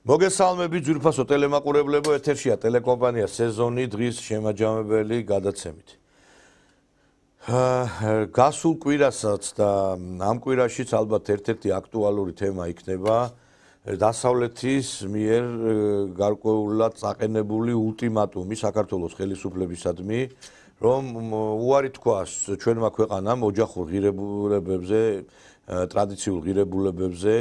მოგესალმებით ძვირფასო ტელემაყურებლებო, ეთერშია ტელეკომპანია სეზონი დღის შემაჯამებელი გადაცემით. გასულ კვირასაც და ამ კვირაშიც ალბათ ერთ-ერთი აქტუალური თემა იქნება დასავლეთის მიერ გარკვეულად წაყენებული ულტიმატუმი საქართველოს ხელისუფლებისადმი, რომ უარი თქვას ჩვენმა ქვეყანამ ოჯახურ ღირებულებებზე, ტრადიციულ ღირებულებებზე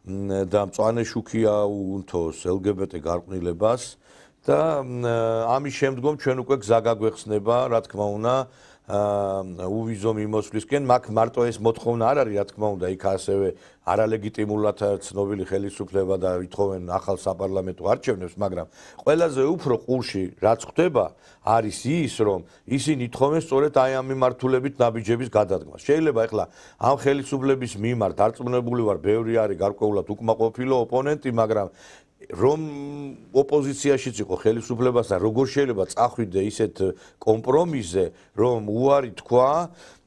და მწვანე შუქი აუნთოს LGBT გარყვნილებას და ამის შემდგომ ჩვენ უკვე გზა გაგვეხსნება, რა თქმა უნდა, უვიზო მიმოსვლისკენ, მაგ მარტო ეს მოთხოვნა არ არის, რა თქმა უნდა, იქ ასევე არალეგიტიმურად ცნობილი ხელისუფლება და ითხოვენ ახალ საპარლამენტო არჩევნებს, მაგრამ ყველაზე უფრო ყურში რაც ხდება, არის ის, რომ ისინი ითხოვენ სწორედ აი ამ მიმართულებით ნაბიჯების გადადგმას. შეიძლება ახლა ამ ხელისუფლების მიმართ დარწმუნებული ვარ, ბევრი არის გარკვეულად უკმაყოფილო ოპონენტი, მაგრამ რომ ოპოზიციაშიც იყო ხელისუფლებასთან, როგორ შეიძლება წახვიდე ისეთ კომპრომისზე, რომ უარი თქვა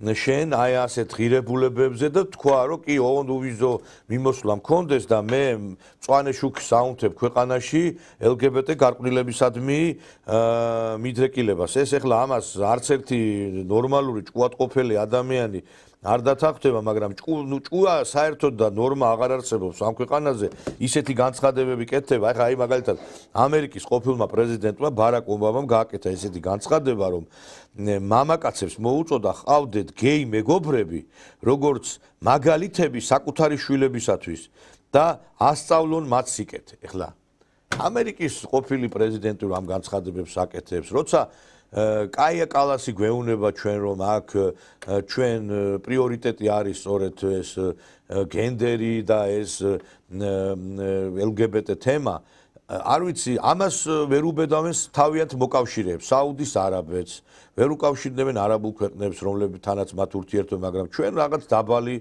შენ აი ასეთ ღირებულებებზე და თქვა, რომ კი, ოღონდ უვიზო მიმოსვლა მქონდეს და მე მწვანე შუქს აუნთებ ქვეყანაში LGBT გარყვნილებისადმი მიდრეკილებას. ეს ახლა ამას არც ერთი ნორმალური ჭკუატყოფელი ადამიანი არ დათანხმდება, მაგრამ ჭკუა საერთოდ და ნორმა აღარ არსებობს ამ ქვეყანაზე, ისეთი განცხადებები კეთდება. ახლა აი მაგალითად ამერიკის ყოფილმა პრეზიდენტმა ბარაკ ობამამ გააკეთა ესეთი განცხადება, რომ მამაკაცებს მოუწოდა ჰყავდეთ გეი მეგობრები, როგორც მაგალითები საკუთარი შვილებისათვის და ასწავლონ მათ სიკეთე. ახლა ამერიკის ყოფილი პრეზიდენტი ამ განცხადებებს აკეთებს, როცა კაია კალასი გვეუბნება ჩვენ, რომ აქ ჩვენ პრიორიტეტი არის სწორედ ეს გენდერი და ეს LGBT თემა. არ ვიცი, ამას ვერ უბედავენ თავიანთ მოკავშირეებს, საუდის არაბეთს, ვერ უკავშირდებენ არაბულ ქვეყნებს, რომლებთანაც მათ ურთიერთობა, მაგრამ ჩვენ რაღაც დაბალი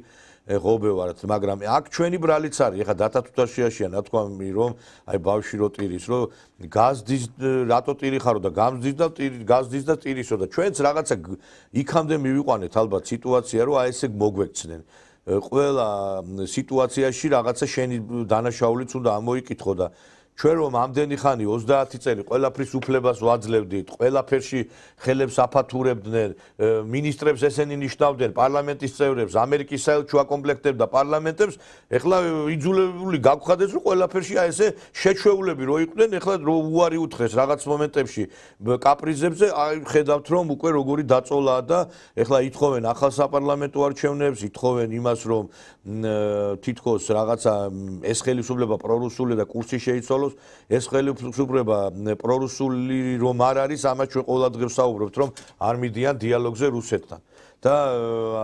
ღობე ვართ, მაგრამ აქ ჩვენი ბრალიც არის. ეხლა დათათუთაშიაშია ნათქვამი, რომ აი ბავშვი რო ტირის, რომ გაზდის, რატო ტირი ხარო და გაზდის და ტირისო და ჩვენც რაღაცა იქამდე მივიყვანეთ ალბათ სიტუაცია, რომ აი ესე მოგვექცნენ. ყველა სიტუაციაში რაღაცა შენი დანაშაულიც უნდა ამოიკითხო და ჩვენ რომ ამდენი ხანი 30 წელი ყველაფრის უფლებას ვაძლევდით, ყველაფერში ხელებს აფათურებდნენ, მინისტრებს ესენი ნიშნავდნენ, პარლამენტის წევრებს, ამერიკის საელჩო აკომპლექტებდა პარლამენტებს, ეხლა იძულებული გაგვხადეს, რომ ყველაფერში აი ესე შეჩვეულები რო იყვნენ, ეხლა რო უარი უთხრეს რაღაც მომენტებში კაპრიზებზე, აი ხედავთ რომ უკვე როგორი დაწოლაა და ეხლა ითხოვენ ახალ საპარლამენტო არჩევნებს, ითხოვენ იმას, რომ თითქოს რაღაცა ეს ხელისუფლება პრორუსული და კურსი შეიცვალოს. ეს ხელისუფლება პრორუსული რომ არ არის, ამას ჩვენ ყოველდღე ვსაუბრობთ, რომ არ მიდიან დიალოგზე რუსეთთან და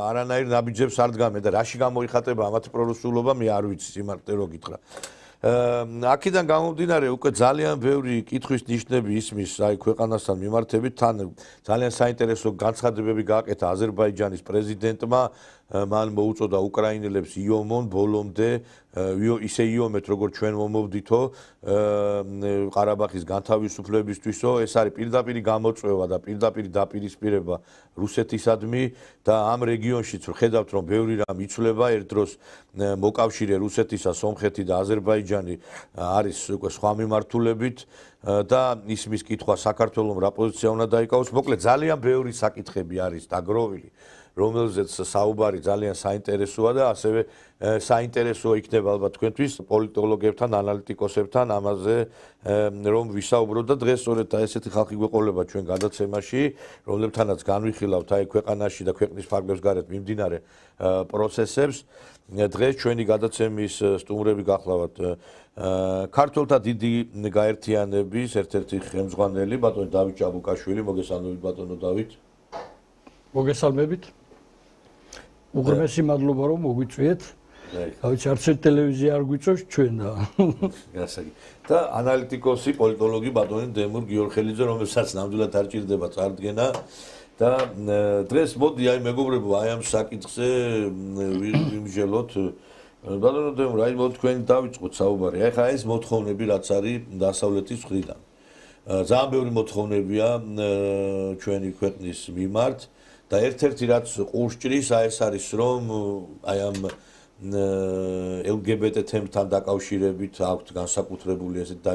არანაირ ნაბიჯებს არ დგამენ და რაში გამოიხატება ამათი პრორუსულობა, მე არ ვიცი, სიმართლე რო გითხრა. აქედან გამომდინარე უკვე ძალიან ბევრი კითხვის ნიშნები ისმის აი ქვეყანასთან მიმართებით, თან ძალიან საინტერესო განცხადებები გააკეთა აზერბაიჯანის პრეზიდენტმა, მან მოუწოდა უკრაინელებს იომონ ბოლომდე ისე იომეთ როგორც ჩვენ მომოვდითო ყარაბაღის განთავისუფლებისთვისო. ეს არის პირდაპირი გამოწვევა და პირდაპირი დაპირისპირება რუსეთისადმი და ამ რეგიონშიც ხედავთ რომ ბევრი რამ იცვლება, ერთ დროს მოკავშირე რუსეთისა, სომხეთი და აზერბაიჯანი არის უკვე სხვა მიმართულებით და ისმის კითხვა საქართველოს რა პოზიცია უნდა დაიკავოს. მოკლედ ძალიან ბევრი საკითხები არის დაგროვილი, რომელზეც საუბარი ძალიან საინტერესოა და ასევე საინტერესო იქნება ალბათ თქვენთვის პოლიტოლოგებთან, ანალიტიკოსებთან ამაზე რომ ვისაუბროთ და დღეს სწორედ ესეთი ხალხი გვეყოლება ჩვენ გადაცემაში, რომლებთანაც განვიხილავთ აი ქვეყანაში და ქვეყნის ფარგლებს გარეთ მიმდინარე პროცესებს. დღეს ჩვენი გადაცემის სტუმრები გახლავთ ქართველთა დიდი გაერთიანების ერთ-ერთი ხელმძღვანელი ბატონი დავით ჭაბუკაშვილი. მოგესალმებით ბატონო დავით. მოგესალმებით. უღრმესი მადლობა რომ მოგვიწვიეთ. დავით არც ტელევიზია არ გვიწევს ჩვენ და გასაგები. და ანალიტიკოსი, პოლიტოლოგი ბატონი დემურ გიორხელიძე, რომელსაც ნამდვილად არ ჭირდება წარდგენა და დღეს მოდი აი მეგობრებო, აი ამ საკითხზე ვიმსჯელოთ. ბატონო დემურ, აი მოდი თქვენ დავიწყოთ საუბარი. აი ხა ეს მოთხოვნები რაც არის დასავლეთის მხრიდან. ძალიან ბევრი მოთხოვნებია ჩვენი ქვეყნის მიმართ და ერთ-ერთი რაც ყურს ჭრის, ეს არის რომ აი ამ LGBT თემთან დაკავშირებით აქვთ განსაკუთრებული ესეთ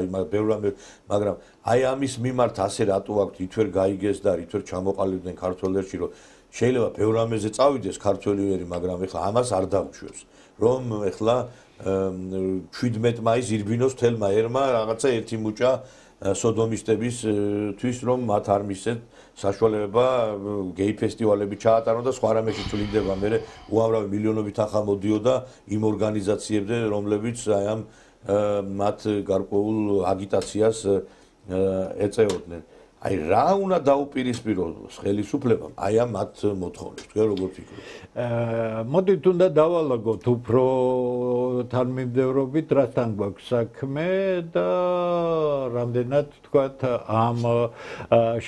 მაგრამ აი ამის მიმართ ასე რატო აქვთ ითვერ გაიგეს და ითვერ ჩამოყალიბდნენ ქართველებში რომ შეიძლება ბევრ რამეზე წავიდეს ქართველი ვერი მაგრამ ეხლა ამას არ დაუშვებს რომ ეხლა 17 მაისს ირბინოს თელმა ერმა რაღაცა ერთი მუჭა სოდომისტებისთვის რომ მათ არ მისცეთ საშუალება გეი ფესტივალები ჩაატარონ და სხვა რამეში თulinდება მე უამრავი მილიონობით ახლა მოდიოდა იმ ორგანიზაციებზე რომლებიც აი ამ მათ გარკვეულ აგიტაციას ეწეოდნენ აი რა უნდა დაუპირისპიროს ხელისუფლებამ აი ამ მათ მოთხოვნებს თქვენ როგორ ფიქრობთ მოდით უნდა დავალაგოთ უფრო თანმიმდევრობით რასთან გვაქვს საქმე და რამდენად თქვათ ამ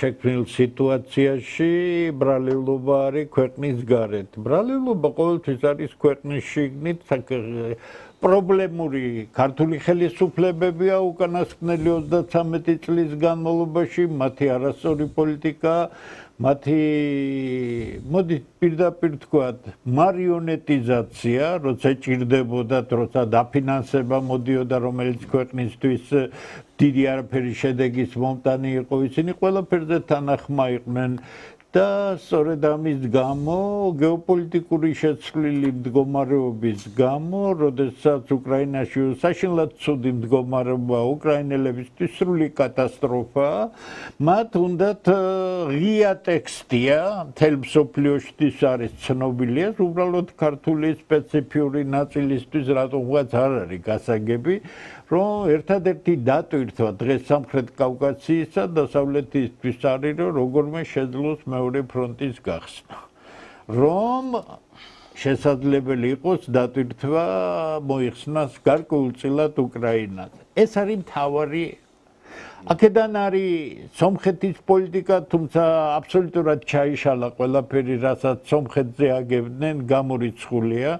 შექმნილ სიტუაციაში ბრალეულობა არის ქვეყნის გარეთ ბრალეულობა ყოველთვის არის ქვეყნის შიგნით პრობლემური ქართული ხელისუფლებებია უკანასკნელი 33 წლის განმავლობაში მათი არასწორი პოლიტიკა მათი მოდით პირდაპირ თქვათ მარიონეტიზაცია როცა ჭირდებოდათ როცა დაფინანსება მოდიოდა რომელიც ქვეყნისთვის დიდი არაფერი შედეგის მომტანი იყო ისინი ყველაფერზე თანახმა იყვნენ და სწორედ ამის გამო გეოპოლიტიკური შეცვლილი მდგომარეობის გამო, როდესაც უკრაინაში საშინლად ცუდი მდგომარეობა უკრაინელებისთვის სრული კატასტროფა, მათ უნდათ ღია ტექსტია, მთელ მსოფლიოში არის ცნობილია, უბრალოდ ქართული სპეციფიური ნაწილისთვის რატომღაც არ არის გასაგები, რომ ერთადერთი დატვირთვა დღეს სამხრეთ კავკასიისა და დასავლეთისთვის არის, რომ როგორმე შეძლოს მეორე ფრონტის გახსნა. რომ შესაძლებელი იყოს დატვირთვა მოიხსნას გარკვეულწილად უკრაინაზე. ეს არის მთავარი აქედან არის სომხეთის პოლიტიკა, თუმცა აბსოლუტურად ჩაიშალა ყველაფერი, რასაც სომხეთზე აგებდნენ, გამორიცხულია.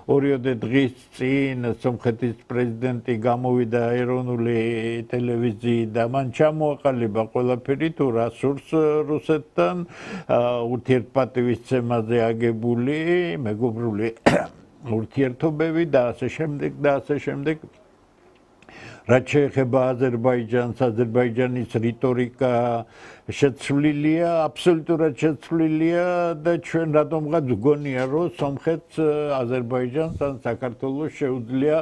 2 დღის წინ სომხეთის პრეზიდენტი გამოვიდა ეროვნული ტელევიზიიდან, მან ჩამოაყალიბა ყველაფერი თუ რა სურს რუსეთთან, ურთიერთპატივისცემაზე აგებული, მეგობრული ურთიერთობები და ასე შემდეგ. რაც შეეხება აზერბაიჯანს, აზერბაიჯანის რიტორიკა შეცვლილია, აბსოლუტურად შეცვლილია და ჩვენ რატომღაც ვგონია, რომ სომხეთს აზერბაიჯანს ან საქართველოს შეუძლია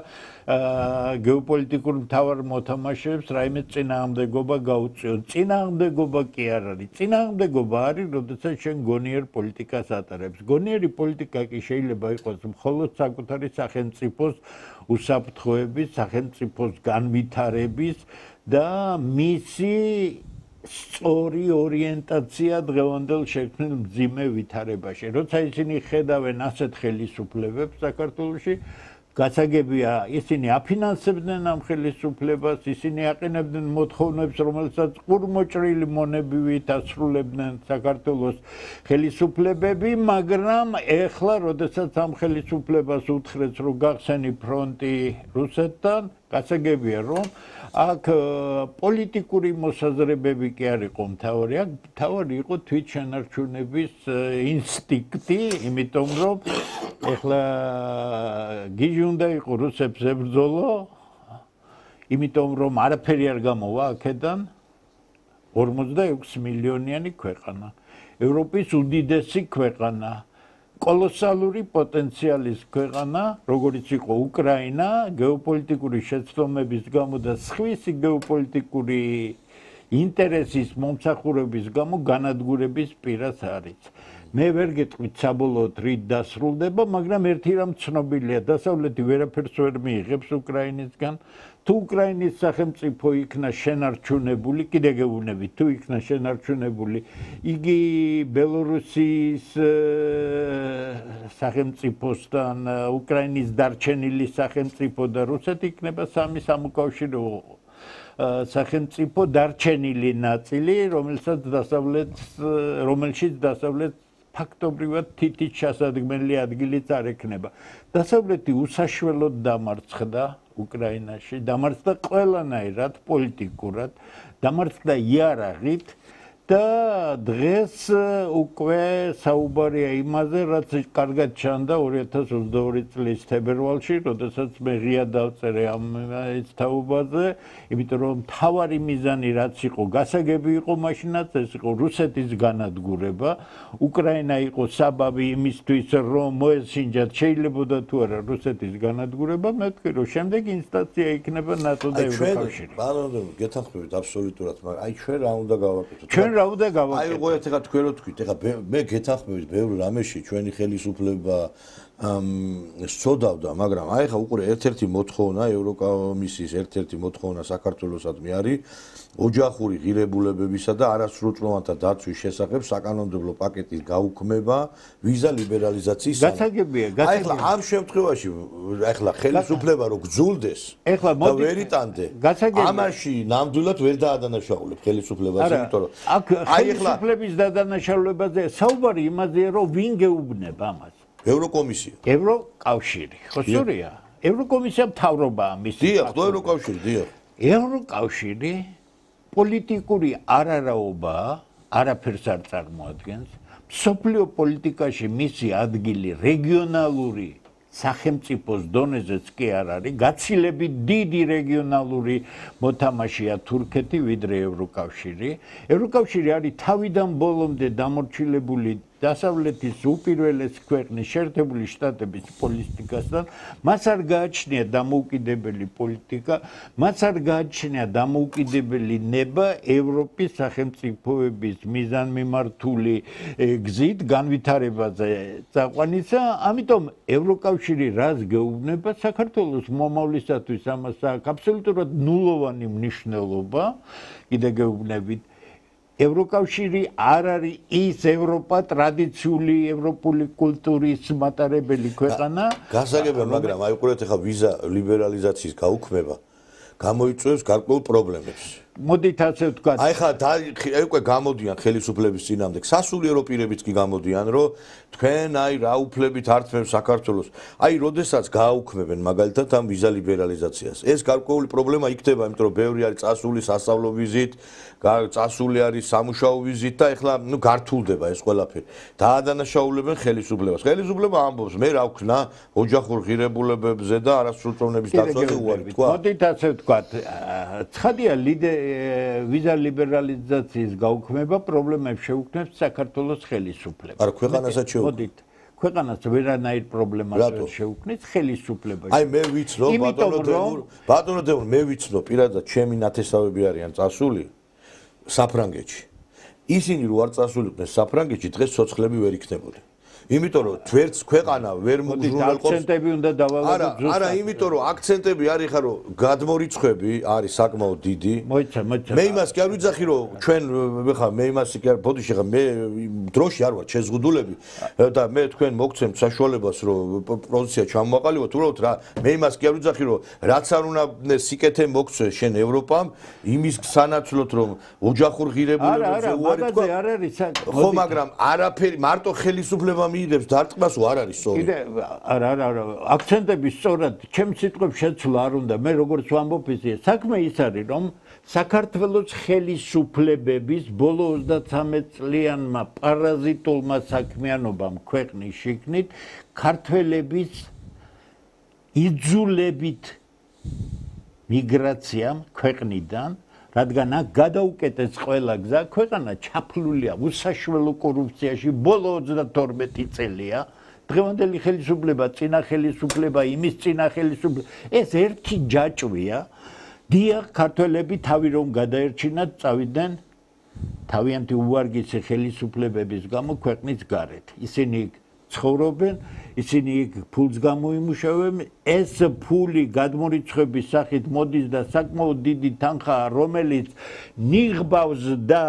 გეოპოლიტიკურ მთავარ მოთამაშეებს რაიმე წინააღმდეგობა გაუწიოს. წინააღმდეგობა კი არ არის. წინააღმდეგობა არის, როდესაც შენ გონიერ პოლიტიკას ატარებს. გონიერი პოლიტიკა კი შეიძლება იყოს მხოლოდ საკუთარი სახელმწიფოს უსაფრთხოების, სახელმწიფოს განვითარების და მისი სწორი ორიენტაცია დღევანდელ შექმნილ მძიმე ვითარებაში. როცა ისინი ხედავენ ასეთ ხელისუფლებებს საქართველოში, გასაგებია, ისინი აფინანსებდნენ ამ ხელისუფლებას, ისინი აყენებდნენ მოთხოვნებს, რომელსაც ყურმოჭრილი მონებივით ასრულებდნენ საქართველოს ხელისუფლებები, მაგრამ ეხლა, როდესაც ამ ხელისუფლებას უთხრეს, რომ გახსენი ფრონტი რუსეთთან, გასაგებია, რომ აქ პოლიტიკური მოსაზრებები კი არ იყო მთავარი, აქ მთავარი იყო თვითშენარჩუნების ინსტინქტი, იმიტომ რომ ეხლა გიჟი უნდა იყო რუსებს ებრძოლო, იმიტომ რომ არაფერი არ გამოვა აქედან 46 მილიონიანი ქვეყანა, ევროპის უდიდესი ქვეყანა, კოლოსალური პოტენციალის ქვეყანა, როგორიც იყო უკრაინა, გეოპოლიტიკური შეცდომების გამო და სხვისი გეოპოლიტიკური ინტერესის მომსახურების გამო განადგურების პირას არის. მე ვერ გეტყვით საბოლოოდ რით დასრულდება, მაგრამ ერთი რამ ცნობილია, დასავლეთი ვერაფერს ვერ მიიღებს უკრაინისგან. თუ უკრაინის სახელმწიფო იქნა შენარჩუნებული, კიდე გეუბნებით, თუ იქნა შენარჩუნებული, იგი ბელორუსიის სახელმწიფოსთან, უკრაინის დარჩენილი სახელმწიფო და რუსეთი იქნება სამი სამოკავშირო სახელმწიფო დარჩენილი ნაწილი, რომელშიც დასავლეთ ფაქტობრივად თითით ჩასადგმელი ადგილიც არ ექნება. დასავლეთი უსაშველოდ დამარცხდა უკრაინაში, დამარცხდა ყველანაირად პოლიტიკურად, დამარცხდა იარაღით და დღეს უკვე საუბარია იმაზე, რაც კარგად ჩანდა 2022 წლის თებერვალში, როდესაც მე ღია დავწერე ამ თაობაზე, იმიტომ რომ მთავარი მიზანი რაც იყო, გასაგები იყო მაშინაც, ეს იყო რუსეთის განადგურება, უკრაინა იყო საბაბი იმისთვის, რომ მოესინჯათ შეიძლებოდა თუ არა რუსეთის განადგურება, მე ვთქვი, რომ შემდეგი ინსტანცია იქნება ნატო და ევროკავშირი. ბანანო, გეთანხმებით აბსოლუტურად, მაგრამ აი ჩვენ რა უნდა გავაკეთოთ? ჩვენ რა უნდა გავაკეთოთ? აი ყოეთ ეხლა თქვენ რო თქვით, ეხლა მე გეთანხმებით ბევრი რამეში ჩვენი ხელისუფლება სწოდავდა, მაგრამ აი ხა უყურე ერთ-ერთი მოთხოვნა ევროკომისიის ერთ-ერთი მოთხოვნა საქართველოსადმი არის ოჯახური ღირებულებებისა და არასრულწლოვანთა დაცვის შესახებ საკანონმდებლო პაკეტის გაუქმება ვიზა ლიბერალიზაციის გასაგებია, აი ხა ამ შემთხვევაში ახლა ხელისუფლება რო გძულდეს ეხლა და ვერ იტანდე ამაში ნამდვილად ვერ დაადანაშაულებ ხელისუფლებას, იმიტომ რომ აქ ხელისუფლების დადანაშაულებაზე საუბარი იმაზეა, რომ ვინ გეუბნება ამას? ევროკომისია. ევროკავშირი. ხო სწორია. ევროკომისია მთავრობაა მისი. დიახ, ევროკავშირი, დიახ. ევროკავშირი პოლიტიკური არარაობა არაფერს არ წარმოადგენს. მსოფლიო პოლიტიკაში მისი ადგილი რეგიონალური სახელმწიფოს დონეზეც კი არ არის, გაცილებით დიდი რეგიონალური მოთამაშეა თურქეთი ვიდრე ევროკავშირი. ევროკავშირი არის თავიდან ბოლომდე დამორჩილებული დასავლეთის უპირველეს ქვეყნის შეერთებული შტატების პოლიტიკასთან, მას არ გააჩნია დამოუკიდებელი პოლიტიკა, მას არ გააჩნია დამოუკიდებელი ნება ევროპის სახელმწიფოების მიზანმიმართული გზით განვითარებაზე წაყვანისა, ამიტომ ევროკავშირი რას გეუბნება საქართველოს მომავლისათვის ამას აქვს აბსოლუტურად ნულოვანი მნიშვნელობა, კიდე გეუბნებით ევროკავშირი არ არის ის ევროპა ტრადიციული ევროპული კულტურის მატარებელი ქვეყანა. გასაგებია, მაგრამ აი უყურეთ ახლა ვიზა ლიბერალიზაციის გაუქმება გამოიწვევს გარკვეულ პრობლემებს. მოდით ასე ვთქვათ. აი ხა უკვე გამოდიან ხელისუფლების წინამდე სასულიერო პირებიც კი გამოდიან, რომ თქვენ აი რა უფლებით ართმევს საქართველოს. აი როდესაც გააუქმებენ მაგალითად ამ ვიზა ლიბერალიზაციას. ეს გარკვეული პრობლემა იქნება, იმიტომ რომ ბევრი არის წასული სასწავლო ვიზით, წასული არის სამუშაო ვიზით და ეხლა ნუ გართულდება ეს ყველაფერი. დაადანაშაულებენ ხელისუფლებას. ხელისუფლება ამბობს, მე რა ვქნა ოჯახურ ღირებულებებზე და არასრულწლოვნების დაცვაზე უარი თქვა. მოდით ასე ვთქვათ. ცხადია ვიზა ლიბერალიზაციის გაუქმება პრობლემებს შეუქმნებს საქართველოს ხელისუფლებას. არა, ქვეყანასაც შეუქმნის. მოდით, ქვეყანას ვერანაირ პრობლემას ვერ შეუქმნის ხელისუფლება. აი მე ვიცნობ ბატონო დევნ, მე ვიცნობ პირადად ჩემი ნათესავები არიან წასული საფრანგეთში. ისინი რო არ წასულიყვნენ საფრანგეთში, დღეს ცოცხლები ვერ იქნებოდნენ. იმიტომ რომ თვერც ქვეყანა ვერ მოგზრუნველყოფს. აქცენტები უნდა დავალაგოთ ზუსტად. არა, იმიტომ რომ აქცენტები არის ხარო გადმორიცხვები არის საკმაოდ დიდი. მოიცა. მე იმას კი არ ვიძახი რომ ჩვენ ხა მე იმას კი არ ბოდიში ხა მე დროში არ ვარ შეზღუდულები და მე თქვენ მოგცემთ საშუალებას რომ პოზიცია ჩამოაყალიბოთ უბრალოდ რა მე იმას კი არ ვიძახი რომ რაც არ უნდა სიკეთე მოგცე შენ ევროპამ იმის სანაცვლოდ რომ ოჯახურ ღირებულებებზე უარი თქვა. არ არის ხო მაგრამ არაფერი მარტო ხელისუფლება მიიღებს დარტყმას არ არის სწორი. კიდე არა აქცენტები სწორად ჩემ სიტყვებს შეცვლა არ უნდა მე როგორც ვამბობ ისე საქმე ის არის რომ საქართველოს ხელისუფლებების ბოლო 33 წლიანმა პარაზიტულმა საქმიანობამ ქვეყნის შიგნით ქართველების იძულებით მიგრაციამ ქვეყნიდან რადგან აქ გადაუკეტეს ყველა გზა, ქვეყანა ჩაფლულია უსაშველო კორუფციაში ბოლო 32 წელია. დღევანდელი ხელისუფლება, წინა ხელისუფლება, იმის წინა ხელისუფლება, ეს ერთი ჯაჭვია. დიახ, ქართველები თავი რომ გადაერჩინათ, წავიდნენ თავიანთი უვარგისი ხელისუფლებების გამო ქვეყნის გარეთ. ისინი ცხოვრობენ, ისინი ფულს გამოიმუშავებენ, ეს ფული გადმორიცხვების სახით მოდის და საკმაოდ დიდი თანხაა, რომელიც ნიღბავს და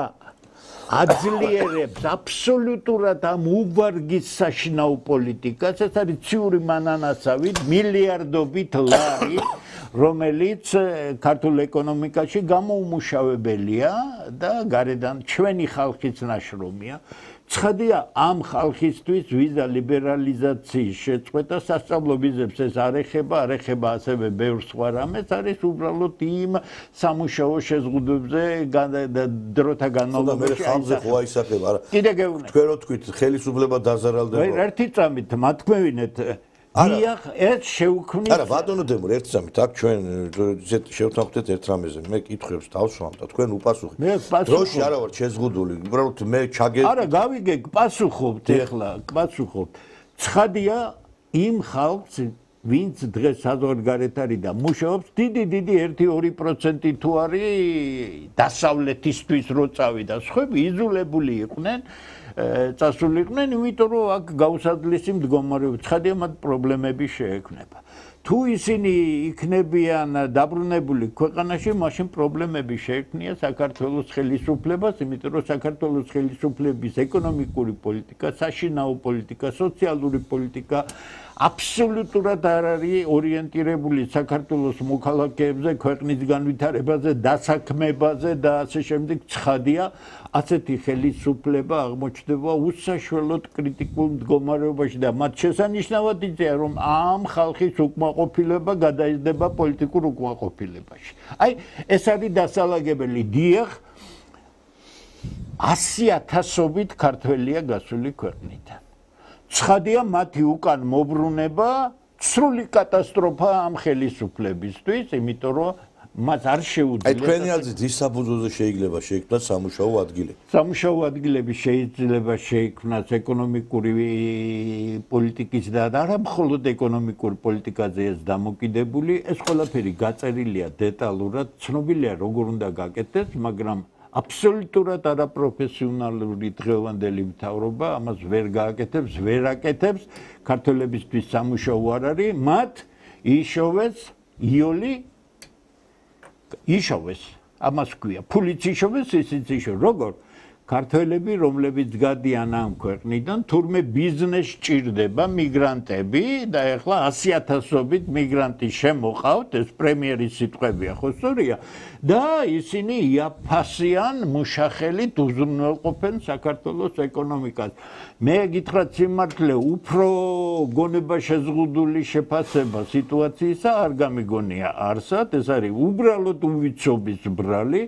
აძლიერებს აბსოლუტურად ამ უვარგის საშინაო პოლიტიკას, ეს არის ციური მანანასავით, მილიარდობით ლარი, რომელიც ქართულ ეკონომიკაში გამოუმუშავებელია და გარედან ჩვენი ხალხის ნაშრომია. ცხადია, ამ ხალხისთვის ვიზა ლიბერალიზაციის შეწყვეტა სასწავლო ვიზებს ეს არ ეხება ასევე ბევრ სხვა რამეს, არის უბრალოდ იმ სამუშაო შეზღუდვებზე დროთა განმავლობაში. ხალხზე ხო აისახება, არა. კიდე გეუბნები. თქვენ რო თქვით, ხელისუფლება დაზარალდება. ერთი წამით მათქმევინეთ დიახ, ეს შეუქმნის არა, ბატონო დემურ, ერთი წამით, აქ ჩვენ შევთანხმდეთ ერთ რამეზე. მე კითხვებს დავსვამ და თქვენ უპასუხეთ. დროში არა ვარ შეზღუდული, უბრალოდ მე ჩაგე არა, გავიგე, გპასუხობთ ეხლა, გპასუხობთ. ცხადია, იმ ხალხს ვინც დღეს საზღვარგარეთ არის და მუშაობს, დიდი 1-2% თუ არის დასავლეთისთვის რო წავიდა, სხვები იზოლებული იყვნენ. წასულიყვნენ, იმიტომ რომ აქ გაუსადლისი მდგომარეობა, ცხადია მათ პრობლემები შეექმნება. თუ ისინი იქნებიან დაბრუნებული ქვეყანაში, მაშინ პრობლემები შეექმნია საქართველოს ხელისუფლებას, იმიტომ რომ საქართველოს ხელისუფლების ეკონომიკური პოლიტიკა, საშინაო პოლიტიკა, სოციალური პოლიტიკა აბსოლუტურად არ არის ორიენტირებული საქართველოს მოქალაქეებზე, ქვეყნის განვითარებაზე, დასაქმებაზე და ასე შემდეგ. ცხადია, ასეთი ხელისუფლება აღმოჩნდება უსაშველოდ კრიტიკულ მდგომარეობაში და მათ შესანიშნავად იწია, რომ ამ ხალხის უკმაყოფილება გადაიზრდება პოლიტიკურ უკმაყოფილებაში. აი, ეს არის დასალაგებელი. დიახ, 100,000-ობით ქართველია გასული ქვეყნიდან. ცხადია, მათი უკან მობრუნება სრული კატასტროფა ამ ხელისუფლებისთვის, იმიტომ რომ მას არ შეუძლია. აი თქვენი აზრით ის საფუძველზე შეიძლება შეიქმნას სამუშაო ადგილები. სამუშაო ადგილები შეიძლება შეიქმნას ეკონომიკური პოლიტიკის და არა მხოლოდ ეკონომიკური პოლიტიკაზე ეს დამოკიდებული, ეს ყველაფერი გაწერილია დეტალურად, ცნობილია როგორ უნდა გაკეთდეს, მაგრამ აბსოლუტურად არაპროფესიონალური დღევანდელი მთავრობა ამას ვერ გააკეთებს, ვერ აკეთებს, ქართველებისთვის სამუშაო არ არის, მათ იშოვეს იოლი იშოვეს, ამას ქვია, ფულიც იშოვეს, ისიც იშოვეს. როგორ? ქართველები, რომლებიც გადიან ამ ქვეყნიდან, თურმე ბიზნეს ჭირდება მიგრანტები და ეხლა 100,000-ობით მიგრანტი შემოყავთ, ეს პრემიერის სიტყვებია, ხო სწორია? და ისინი იაფასიან მუშახელით უზრუნველყოფენ საქართველოს ეკონომიკას. მე გითხრათ სიმართლე, უფრო გონება შეზღუდული შეფასება სიტუაციისა არ გამიგონია არსად, ეს არის უბრალოდ უვიცობის ბრალი,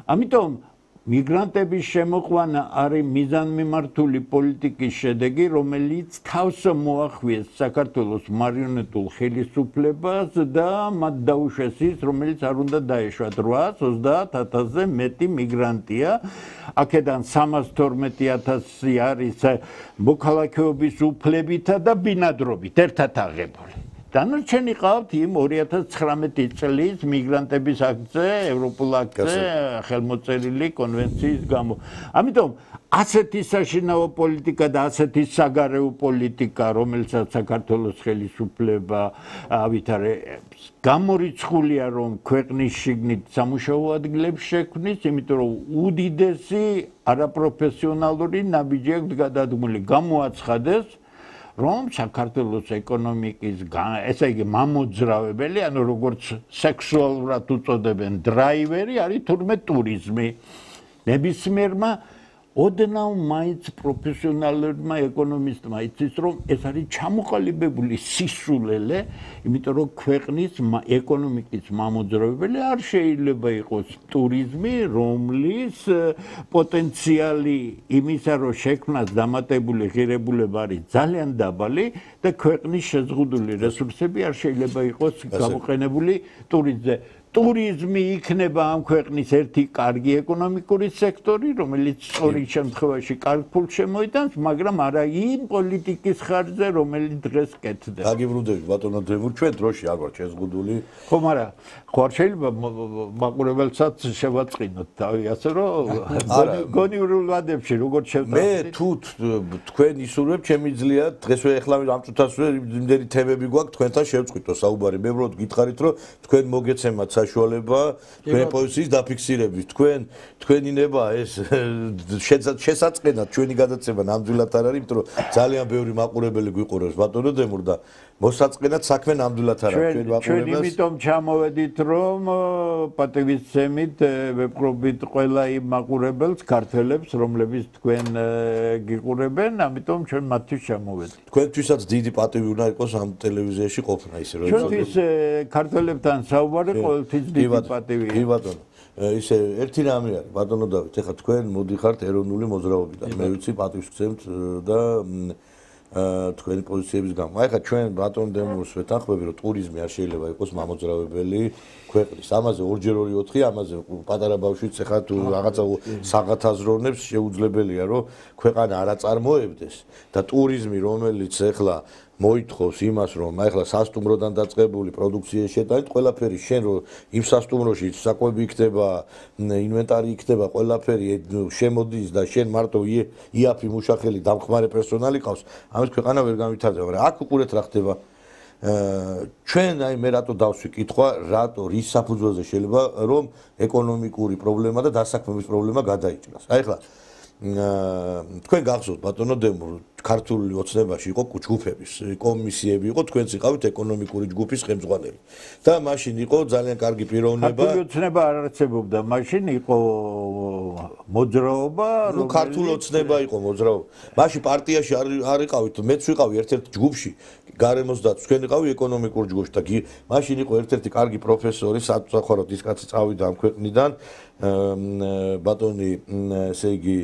ამიტომ მიგრანტების შემოყვანა არის მიზანმიმართული პოლიტიკის შედეგი, რომელიც თავს მოახვიეს საქართველოს მარიონეტულ ხელისუფლებას და მათ დაუშვეს ის, რომელიც არ უნდა დაეშვათ. 830,000-ზე მეტი მიგრანტია, აქედან 312,000 არის მოქალაქეობის უფლებითა და ბინადრობით ერთად აღებული. დანარჩენი ყავთ იმ 2019 წლის მიგრანტების აქტზე, ევროპულ აქტზე, ხელმოწერილი კონვენციის გამო. ამიტომ ასეთი საშინაო პოლიტიკა და ასეთი საგარეო პოლიტიკა, რომელსაც საქართველოს ხელისუფლება ავითარებს, გამორიცხულია, რომ ქვეყნის შიგნით სამუშაო ადგილებს შექმნის, იმიტომ რომ უდიდესი არაპროფესიონალური ნაბიჯი აქვს გადადგმული. გამოაცხადეს რომ საქართველოს ეკონომიკის ესე იგი მამოძრავებელი, ანუ როგორც სექსუალურად უწოდებენ დრაივერი არის თურმე ტურიზმი. ნებისმიერმა ოდნავ მაინც პროფესიონალურმა ეკონომისტმა იცის, რომ ეს არის ჩამოყალიბებული სისულელე, იმიტომ რომ ქვეყნის ეკონომიკის მამოძრავებელი არ შეიძლება იყოს ტურიზმი, რომლის პოტენციალი იმისა, რომ შექმნას დამატებული ღირებულება არის ძალიან დაბალი და ქვეყნის შეზღუდული რესურსები არ შეიძლება იყოს გამოყენებული ტურიზმზე. ტურიზმი იქნება ამ ქვეყნის ერთი კარგი ეკონომიკური სექტორი, რომელიც სწორი შემთხვევაში კარგ ფულს შემოიტანს, მაგრამ არა იმ პოლიტიკის ხარჯზე, რომელიც დღეს კეთდება. დაგიბრუნდები ბატონო დემურ, ჩვენ დროში არ ვართ შეზღუდული. ხო, მაგრამ ხო არ შეიძლება მაყურებელსაც შევაწყინოთ თავი, ასე რომ გონივრულ ვადებში როგორც შევტანხმდით. მე თუ თქვენ ისურვებ, ჩემი ძლია დღეს ეხლა ამ წუთას იმდენი თემები გვაქვს, თქვენთან შევწყვიტო საუბარი. მე უბრალოდ გითხარით, რომ თქვენ მოგეცემათ საშუალება თქვენი პოზიციის დაფიქსირების. თქვენი ნება ეს შესაწყენად ჩვენი გადაცემა ნამდვილად არ არის, იმიტომ რომ ძალიან ბევრი მაყურებელი გვიყურებს ბატონო დემურ და მოსაწყენად საქმე ნამდვილად არ აქვს ჩვენ იმიტომ ჩამოვედით რომ პატივისცემით ვეპყრობით ყველა იმ მაყურებელს ქართველებს რომლებიც თქვენ გიყურებენ ამიტომ ჩვენ მათთვის ჩამოვედით თქვენთვისაც დიდი პატივი უნდა იყოს ამ ტელევიზიაში ყოფნა ისე რომ ჩვენთვის ქართველებთან საუბარი ყოველთვის დიდი პატივია კი ბატონო ისე ერთი რამე არის ბატონო დავით ეხლა თქვენ მოდიხართ ეროვნული მოძრაობიდან მე ვიცი პატივს გცემთ და თქვენი პოზიციების გამო. აი ხა ჩვენ ბატონ დემურს ვეთანხმები რომ ტურიზმი არ შეიძლება იყოს მამოძრავებელი ქვეყნის. ამაზე 2x2 4 ამაზე პატარა ბავშვიც ეხლა თუ რაღაცა საღათაზროვნებს შეუძლებელია რომ ქვეყანა არ აწარმოებდეს და ტურიზმი რომელიც ეხლა მოითხოვს იმას რომ ახლა სასტუმროდან დაწყებული პროდუქციის შეტანით ყველაფერი შენ რომ იმ სასტუმროში საკვები იქნება ინვენტარი იქნება ყველაფერი შემოდის და შენ მარტო იაფი მუშახელი დამხმარე პერსონალი ყავს ამის ქვეყანა ვერ განვითარდება მაგრამ აქ უყურეთ რა ხდება ჩვენ აი მე რატო დავსვი კითხვა რატო რის საფუძველზე შეიძლება რომ ეკონომიკური პრობლემა და დასაქმების პრობლემა გადაიჭრას აი ახლა თქვენ გახსოვთ ბატონო დემურ ქართული ოცნებაში იყო ჯგუფების კომისიები იყო თქვენც იყავით ეკონომიკური ჯგუფის ხელმძღვანელი და მაშინ იყო ძალიან კარგი პიროვნება ქართული ოცნება არ არსებობდა მაშინ იყო მოძრაობა ქართული ოცნება იყო მოძრაობა მაშინ პარტიაში არ იყავით მეც ვიყავი ერთ-ერთ ჯგუფში გარემოს და თქვენ იყავი ეკონომიკურ ჯგუფში და მაშინ იყო ერთ-ერთი კარგი პროფესორი საწყაროდ ის კაცი წავიდა ამ ქვეყნიდან ბატონი ესე იგი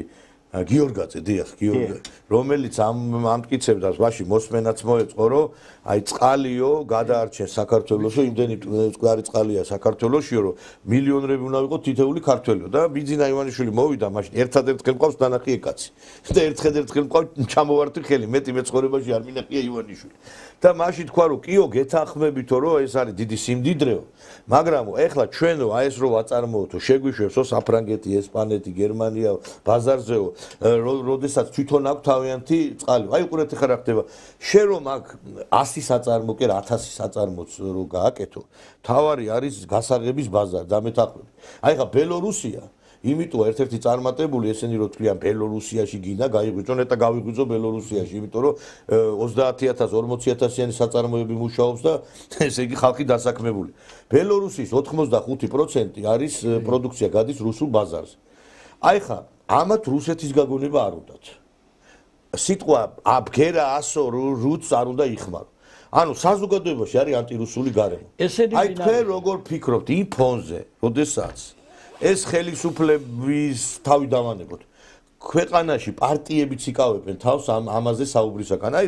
გიორგაძე დიახ გიორგა რომელიც ამტკიცებდა მაშინ მოსმენაც მოეწყო რომ აი წყალიო გადაარჩენ საქართველოსო იმდენი წყარი წყალია საქართველოსში რომ მილიონები უნდა ვიყოთ თითეული ქართველიო და ბიძინა ივანიშვილი მოვიდა მაშინ ერთადერთ მყავს დანახი ეკაცი და ერთხელ მყავს ჩამოვარდი ხელი მეტი მეცხოვრებაში არ მინახია ივანიშვილი და მაშინ თქვა რომ კიო გეთანხმებითო რომ ეს არის დიდი სიმდიდრეო მაგრამ ეხლა ჩვენო აი ეს რო ვაწარმოოთო შეგვიშვებსო საფრანგეთი ესპანეთი გერმანია ბაზარზეო როდესაც თვითონ აქვს თავიანთი წყალი. აი უყურეთ ახლა რა ხდება. შენ რომ აქ 100 საწარმო კი 1000 საწარმოც რო გააკეთო, თავარი არის გასაღების ბაზარი და მეთანხმები. აი ხა ბელორუსია იმიტომ ერთ-ერთი წარმატებული ესენი რო თქვიან ბელორუსიაში გინდა გაიღვიძონ და გავიღვიძო ბელორუსიაში იმიტომ რომ 30000-40000-იანი საწარმოები მუშაობს და ესე იგი ხალხი დასაქმებული. ბელორუსის 85% არის პროდუქცია გადის რუსულ ბაზარზე. აი ხა ამათ რუსეთის გაგონება არ უნდათ. სიტყვა აბგერა 100 რუც არ უნდა იხმარო. ანუ საზოგადოებაში არის ანტირუსული გარემო. აი თქვენ როგორ ფიქრობთ იმ ფონზე, როდესაც ეს ხელისუფლების თავი დავანებოთ. ქვეყანაში პარტიებიც იკავებენ თავს ამაზე საუბრისაგან. აი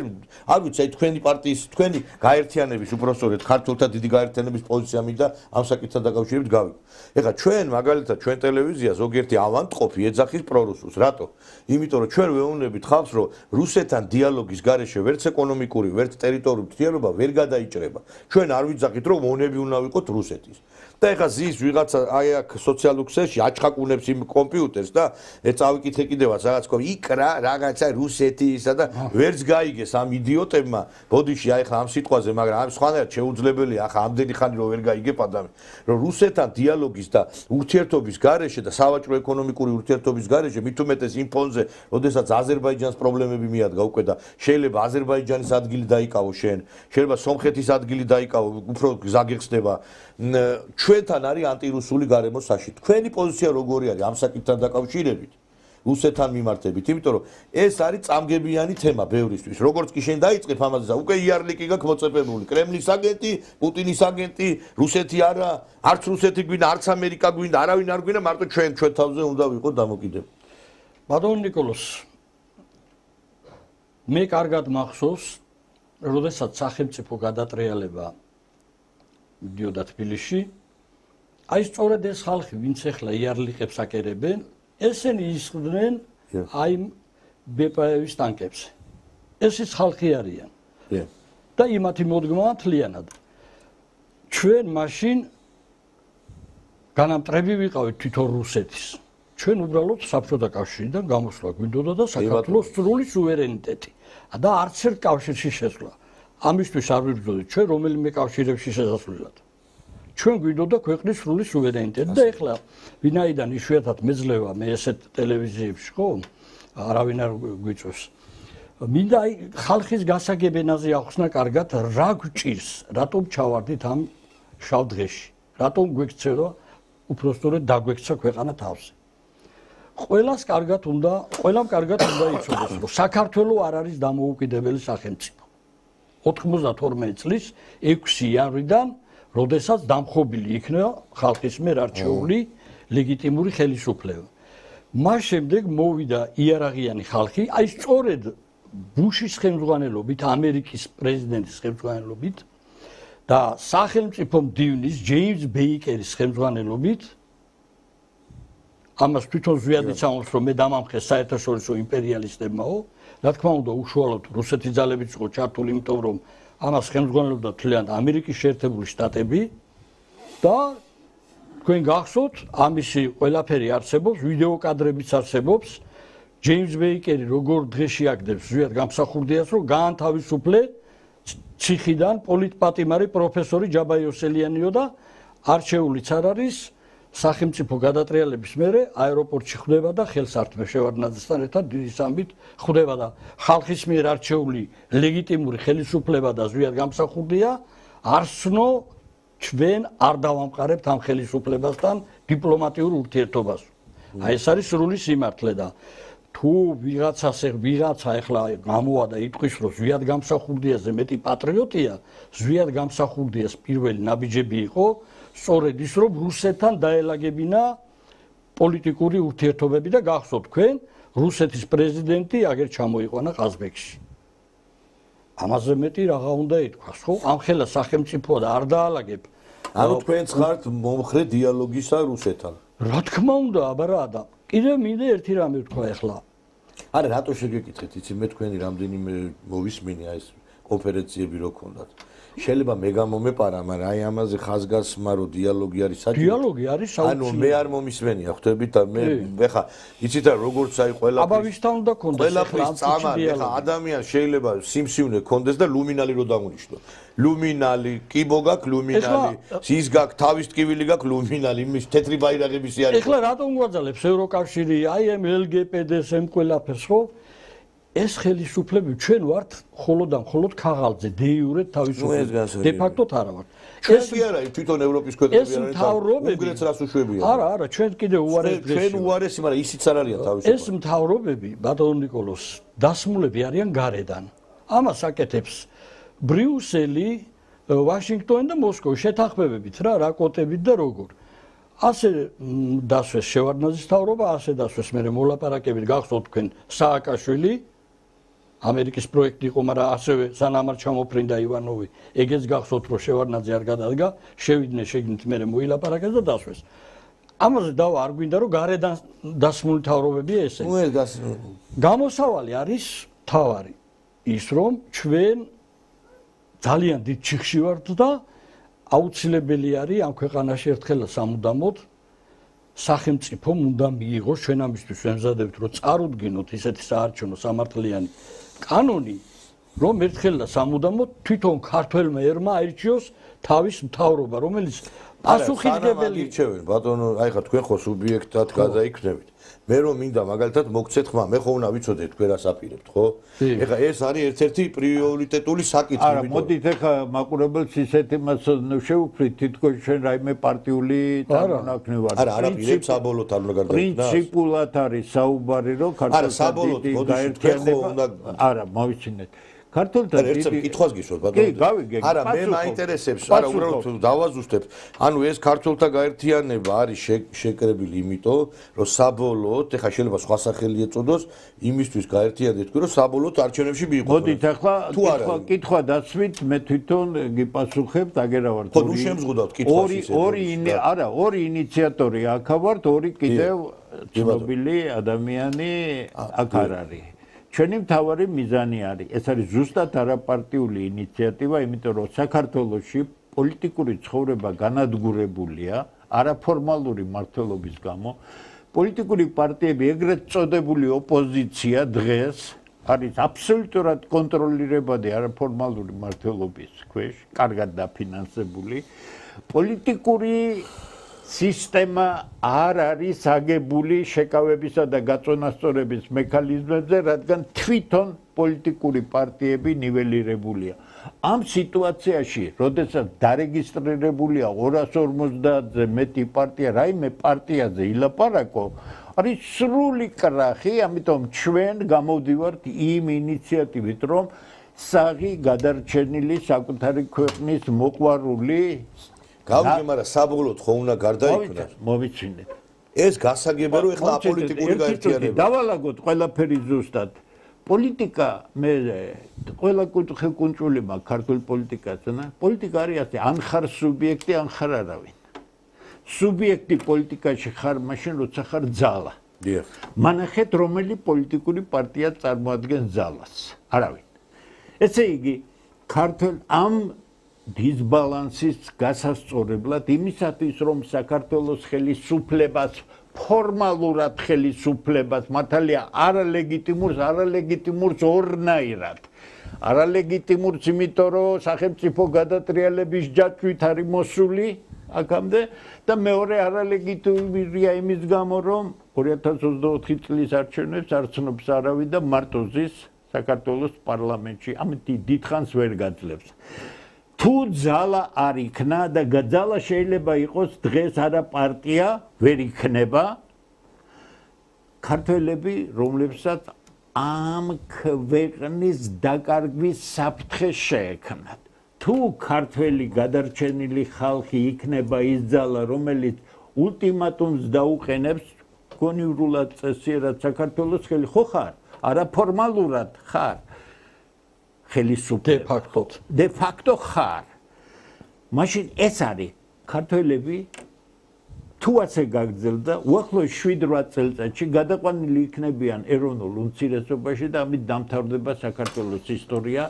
არ ვიცი, აი თქვენი პარტიის, თქვენი გაერთიანების უпростоრეთ ქართულთა დიდი გაერთიანების პოზიცია მინდა ამ საკითხთან დაკავშირებით გავიგო. ეხლა ჩვენ მაგალითად ჩვენ ტელევიზია ზოგიერთი ავანტყოფი ეძახის პრორუსულს. რატო? იმიტომ რომ ჩვენ ვეუბნებით ხალხს, რომ რუსეთთან დიალოგის გარეშე ვერც ეკონომიკური, ვერც ტერიტორიული მთლიანობა ვერ გადაიჭრება. ჩვენ არ ვიძახით, რომ მონები უნდა ვიყოთ რუსეთის. და ეხლა ზის ვიღაცა აი აქ სოციალურ ქსელში აჩხაკუნებს იმ კომპიუტერს და წავიკითხე კიდევაც რაღაც კო იკრა რაღაცა რუსეთისა და ვერც გაიგეს ამ იდიოტებმა ბოდიში აი ხა ამ სიტყვაზე მაგრამ ამ სხვანაირად შეუძლებელია ახლა ამდენი ხანი რომ ვერ გაიგებ ადამი რომ რუსეთთან დიალოგის და ურთიერთობის გარეშე და სავაჭრო ეკონომიკური ურთიერთობის გარეშე მით უმეტეს იმ ფონზე როდესაც აზერბაიჯანს პრობლემები მიადგა უკვე და შეიძლება აზერბაიჯანის ადგილი დაიკავო შენ შეიძლება სომხეთის ადგილი დაიკავო უფრო ზაგიხსნება ჩვენთან არის ანტირუსული გარემო საში. თქვენი პოზიცია როგორი არის ამ საკითხთან დაკავშირებით? რუსეთთან მიმართებით, იმიტომ რომ ეს არის წამგებიანი თემა ბევრისთვის. როგორც კი შენ დაიწყებ ამაზე, უკვე იარლიკი გაქვს მოწეფებული. კრემლის აგენტი, პუტინის აგენტი, რუსეთი არა, არც რუსეთი გვინდა, არც ამერიკა გვინდა, არავინ არ გვინდა, მარტო ჩვენ თავზე უნდა ვიყოთ დამოკიდებული. ბატონ ნიკოლოს მე კარგად მახსოვს, როდესაც სახელმწიფო გადატრიალება მიდიოდა თბილისში აი სწორედ ეს ხალხი ვინც ახლა იარლიყებს აკერებენ ესენი ისხდნენ აი ბპ-ის ტანკებს ესეც ხალხი არიან და იმათი მოდგმა თლიანად ჩვენ მაშინ განამტრები ვიყავით თვითონ რუსეთის ჩვენ უბრალოდ საბჭოთა კავშირიდან გამოსვლა გვინდოდა და საქართველოს სრული სუვერენიტეტი და არც ერთ კავშირში შესვლა ამისთვის არ ვიბრძოდით ჩვენ რომელიმე კავშირებში შესასვლელად. ჩვენ გვინდოდა ქვეყნის სრული სუვერენიტეტი და ეხლა ვინაიდან იშვიათად მეძლევა მე ესეთ ტელევიზიებში ხო არავინ არ გვიწევს. მინდა ხალხის გასაგებენაზე ახსნა კარგად რა გვჭირს, რატომ ჩავარდით ამ შავ დღეში, რატომ გვექცევა უпростоრად დაგვექცა ქვეყანა თავზე. ყველამ კარგად უნდა იცოდეს, რომ საქართველოს არ არის დამოუკიდებელი სახელმწიფო. 92 წლის 6 იანვრიდან, როდესაც დამხობილი იქნა ხალხის მიერ არჩეული ლეგიტიმური ხელისუფლება. მას შემდეგ მოვიდა იარაღიანი ხალხი, აი სწორედ ბუშის ხელმძღვანელობით, ამერიკის პრეზიდენტის ხელმძღვანელობით და სახელმწიფო მდივნის ჯეიმს ბეიკერის ხელმძღვანელობით ამას თვითონ ზვიადიც ამბობს, რომ მე დამამხეს საერთაშორისო იმპერიალისტებმაო, რა თქმა უნდა, უშუალოდ რუსეთის ძალებიც იყო ჩართული, იმიტომ რომ ამას ხელმძღვანელობდა თლიანად ამერიკის შეერთებული შტატები და თქვენ გახსოვთ, ამისი ყველაფერი არსებობს, ვიდეო კადრებიც არსებობს. ჯეიმს ბეიკერი როგორ დღეში აგდებს ზვიად გამსახურდიას, რომ გაანთავისუფლე ციხიდან პოლიტპატიმარი პროფესორი ჯაბა იოსელიანიო და არჩეულიც არ არის სახელმწიფო გადატრიალების მერე აეროპორტში ხვდება და ხელს ართმევ შევარდნაძესთან ერთად დიდი სამბით ხვდება და ხალხის მიერ არჩეული ლეგიტიმური ხელისუფლება და ზვიად გამსახურდია არსნო ჩვენ არ დავამყარებთ ამ ხელისუფლებასთან დიპლომატიურ ურთიერთობას. აი ეს არის სრული სიმართლე და თუ ვიღაცა ახლა გამოვა და იტყვის, რომ ზვიად გამსახურდიაზე მეტი პატრიოტია, ზვიად გამსახურდიას პირველი ნაბიჯები იყო, სწორედ ის, რომ რუსეთთან დაელაგებინა პოლიტიკური ურთიერთობები და გახსოვთ თქვენ, რუსეთის პრეზიდენტი აგერ ჩამოიყვანა ყაზბეგში. ამაზე მეტი რაღა უნდა ითქვას, ხო? ამ ხელა სახელმწიფო და არ დაალაგებ. ანუ თქვენც ხართ მომხრე დიალოგისა რუსეთთან. რა თქმა უნდა, აბა რა და კიდევ მინდა ერთი რამე ვთქვა ახლა. არა, რატო შეგეკითხეთ, იცი მე თქვენი რამდენიმე მოვისმინე ეს კონფერენციები რო ქონდათ. შეიძლება მე გამომეპარა, მაგრამ აი ამაზე ხაზგასმა რო დიალოგი არის საჭირო. დიალოგი არის საოცრად. ანუ მე არ მომისმენია, ხვდებით და მე ეხა იცით რა როგორც აი ყველაფერი. აბა ვისთან უნდა კონდეს ყველაფრის წამალი, ეხა ადამიანს შეიძლება სიმსივნე კონდეს და ლუმინალი რო დამუნიშნო. ლუმინალი, კიბო გაქვს ლუმინალი, ის გაქვს თავის ტკივილი გაქვს ლუმინალი, იმის თეთრი ბაირაღების არის. ეხლა რატომ გვაძალებს ევროკავშირი, აი ამ ლგპდ-ს ამ ყველაფერს ხო? ეს ხელისუფლები ჩვენ ვართ მხოლოდ ქაღალდზე დეიურეთ თავისუფლად. დე ფაქტოდ არა ვართ. ეს კი არა, თვითონ ევროპის ქვეყნები არის. უნგრეთს რას უშვებია? არა, ჩვენ კიდე უარეს დღეს. ჩვენ უარესი, მაგრამ ისიც არ არიან თავისუფლად. ეს მთავრობები, ბატონო ნიკოლოს, დასმულები არიან გარედან. ამას აკეთებს ბრიუსელი, ვაშინგტონი და მოსკოვი შეთანხმებებით რა კოტებით და როგორ. ასე დასვეს შევარდნაძის მთავრობა, ასე დასვეს მერე მოლაპარაკებით გახსოვთ თქვენ სააკაშვილი ამერიკის პროექტი იყო, მაგრამ ასევე სანამ არ ჩამოფრინდა ივანოვი, ეგეც გახსოვთ, რომ შევარდნაძე არ გადადგა, შევიდნენ შეგნით მერე მოილაპარაკეს და დასვეს. ამაზე დავა არ გვინდა რომ გარედან დასმული მთავრობებია ესე. გამოსავალი არის თავარი ის, რომ ჩვენ ძალიან დიდ ჩიხში ვართ და აუცილებელი არის ამ ქვეყანაში ერთხელ სამუდამოდ სახელმწიფომ უნდა მიიღოს ჩვენ ამისთვის ვემზადებთ რომ წარუდგინოთ ისეთი საარჩევნო სამართლიანი კანონი რომ ერთხელ და სამუდამოდ თვითონ ქართველმა ერმა აირჩიოს თავის მთავრობა რომელიც პასუხისმგებელი ირჩევენ ბატონო აი ხა თქვენ ხო სუბიექტად გადაიქნებით მე რომ მინდა მაგალითად მოგცეთ ხმა მე ხო უნდა ვიცოდე თქვენ რას აპირებთ ხო ეხა ეს არის ერთ-ერთი პრიორიტეტული საკითხი არა მოდით ეხა მაყურებელს ისეთი მასწავლე შევუფრით თითქოს ჩვენ რაიმე პარტიული წარმონაქმნი ვარ არა არაპირებს საბოლოოდ არ უნდა გარდაიქმნა პრინციპულად არის საუბარი რომ ქართული გაერთიანება არა მოვიცინეთ ქართულთან ერთი კითხვას გისვათ ბატონო არა მე მაინტერესებს არა უბრალოდ დავაზუსტებ ანუ ეს ქართულთა გაერთიანება არის შეკრებილი იმიტომ რომ საბოლოოდ ეხა შეიძლება სხვა სახელი ეწოდოს იმისთვის გაერთიანდეთ თქვენ რომ საბოლოოდ არჩევნებში მიიღოთ მოდით ახლა კითხვა დაცვით მე თვითონ გიპასუხებთ აგერავარ ხო ნუ შემზღუდავთ კითხვას ისე ორი ინიციატორი აქ ვართ ორი კიდევ ცნობილი ადამიანი აქ არ არის ჩვენი მთავარი მიზანი არის ეს არის ზუსტად არაპარტიული ინიციატივა იმიტომ რომ საქართველოში პოლიტიკური ცხოვრება განადგურებულია არაფორმალური მმართველობის გამო პოლიტიკური პარტიები ეგრეთ წოდებული ოპოზიცია დღეს არის აბსოლუტურად კონტროლირებადი არაფორმალური მმართველობის ქვეშ კარგად დაფინანსებული პოლიტიკური სისტემა არ არის აგებული შეკავებისა და გაწონასწორების მექანიზმებზე, რადგან თვითონ პოლიტიკური პარტიები ნიველირებულია. ამ სიტუაციაში, როდესაც დარეგისტრირებულია 250-ზე მეტი პარტია, რაიმე პარტიაზე ილაპარაკო, არის სრული კრახი, ამიტომ ჩვენ გამოვდივართ იმ ინიციატივით, რომ საღი გადარჩენილი საკუთარი ქვეყნის მოყვარული გავიგე, მაგრამ საბოლოოდ ხო უნდა გარდაიქმნას. მოვიცინეთ. ეს გასაგებია, რომ ეხლა აპოლიტიკური გაერთიანება. დავალაგოთ ყველაფერი ზუსტად. პოლიტიკა მე ყველა ხელკუნჭული მაქვს ქართულ პოლიტიკაზე, პოლიტიკა არის ასე, ან ხარ სუბიექტი, ან ხარ არავინ. სუბიექტი პოლიტიკაში ხარ მაშინ, როცა ხარ ძალა. დიახ. მანახეთ, რომელი პოლიტიკური პარტია წარმოადგენს ძალას. არავინ. ესე იგი, ქართულ ამ დისბალანსის გასასწორებლად იმისათვის, რომ საქართველოს ხელისუფლებას ფორმალურად ხელისუფლებას მართალია არალეგიტიმურს ორნაირად. არალეგიტიმურს იმიტომ, რომ სახელმწიფო გადატრიალების ჯაჭვით არის მოსული აქამდე და მეორე არალეგიტიმურია იმის გამო, რომ 2024 წლის არჩევნებს არ ცნობს არავინ და მარტო ზის საქართველოს პარლამენტში. ამით დიდხანს ვერ გაძლევს. თუ ძალა არ იქნა და ძალა შეიძლება იყოს დღეს არა პარტია ვერ იქნება ქართველები რომლებსაც ამ ქვეყნის დაკარგვის საფრთხე შეექმნათ თუ ქართველი გადარჩენილი ხალხი იქნება ის ძალა რომელიც ულტიმატუმს დაუყენებს გონივრულად წესიერად საქართველოს ხელი ხო ხარ არა ფორმალურად ხარ de facto ხარ. მაშინ ეს არის ქართველები თუ ასე გაგრძელდა, უახლოეს 7-8 წელიწადში გადაყვანილი იქნებიან ეროვნულ უმცირესობაში და ამით დამთავრდება საქართველოს ისტორია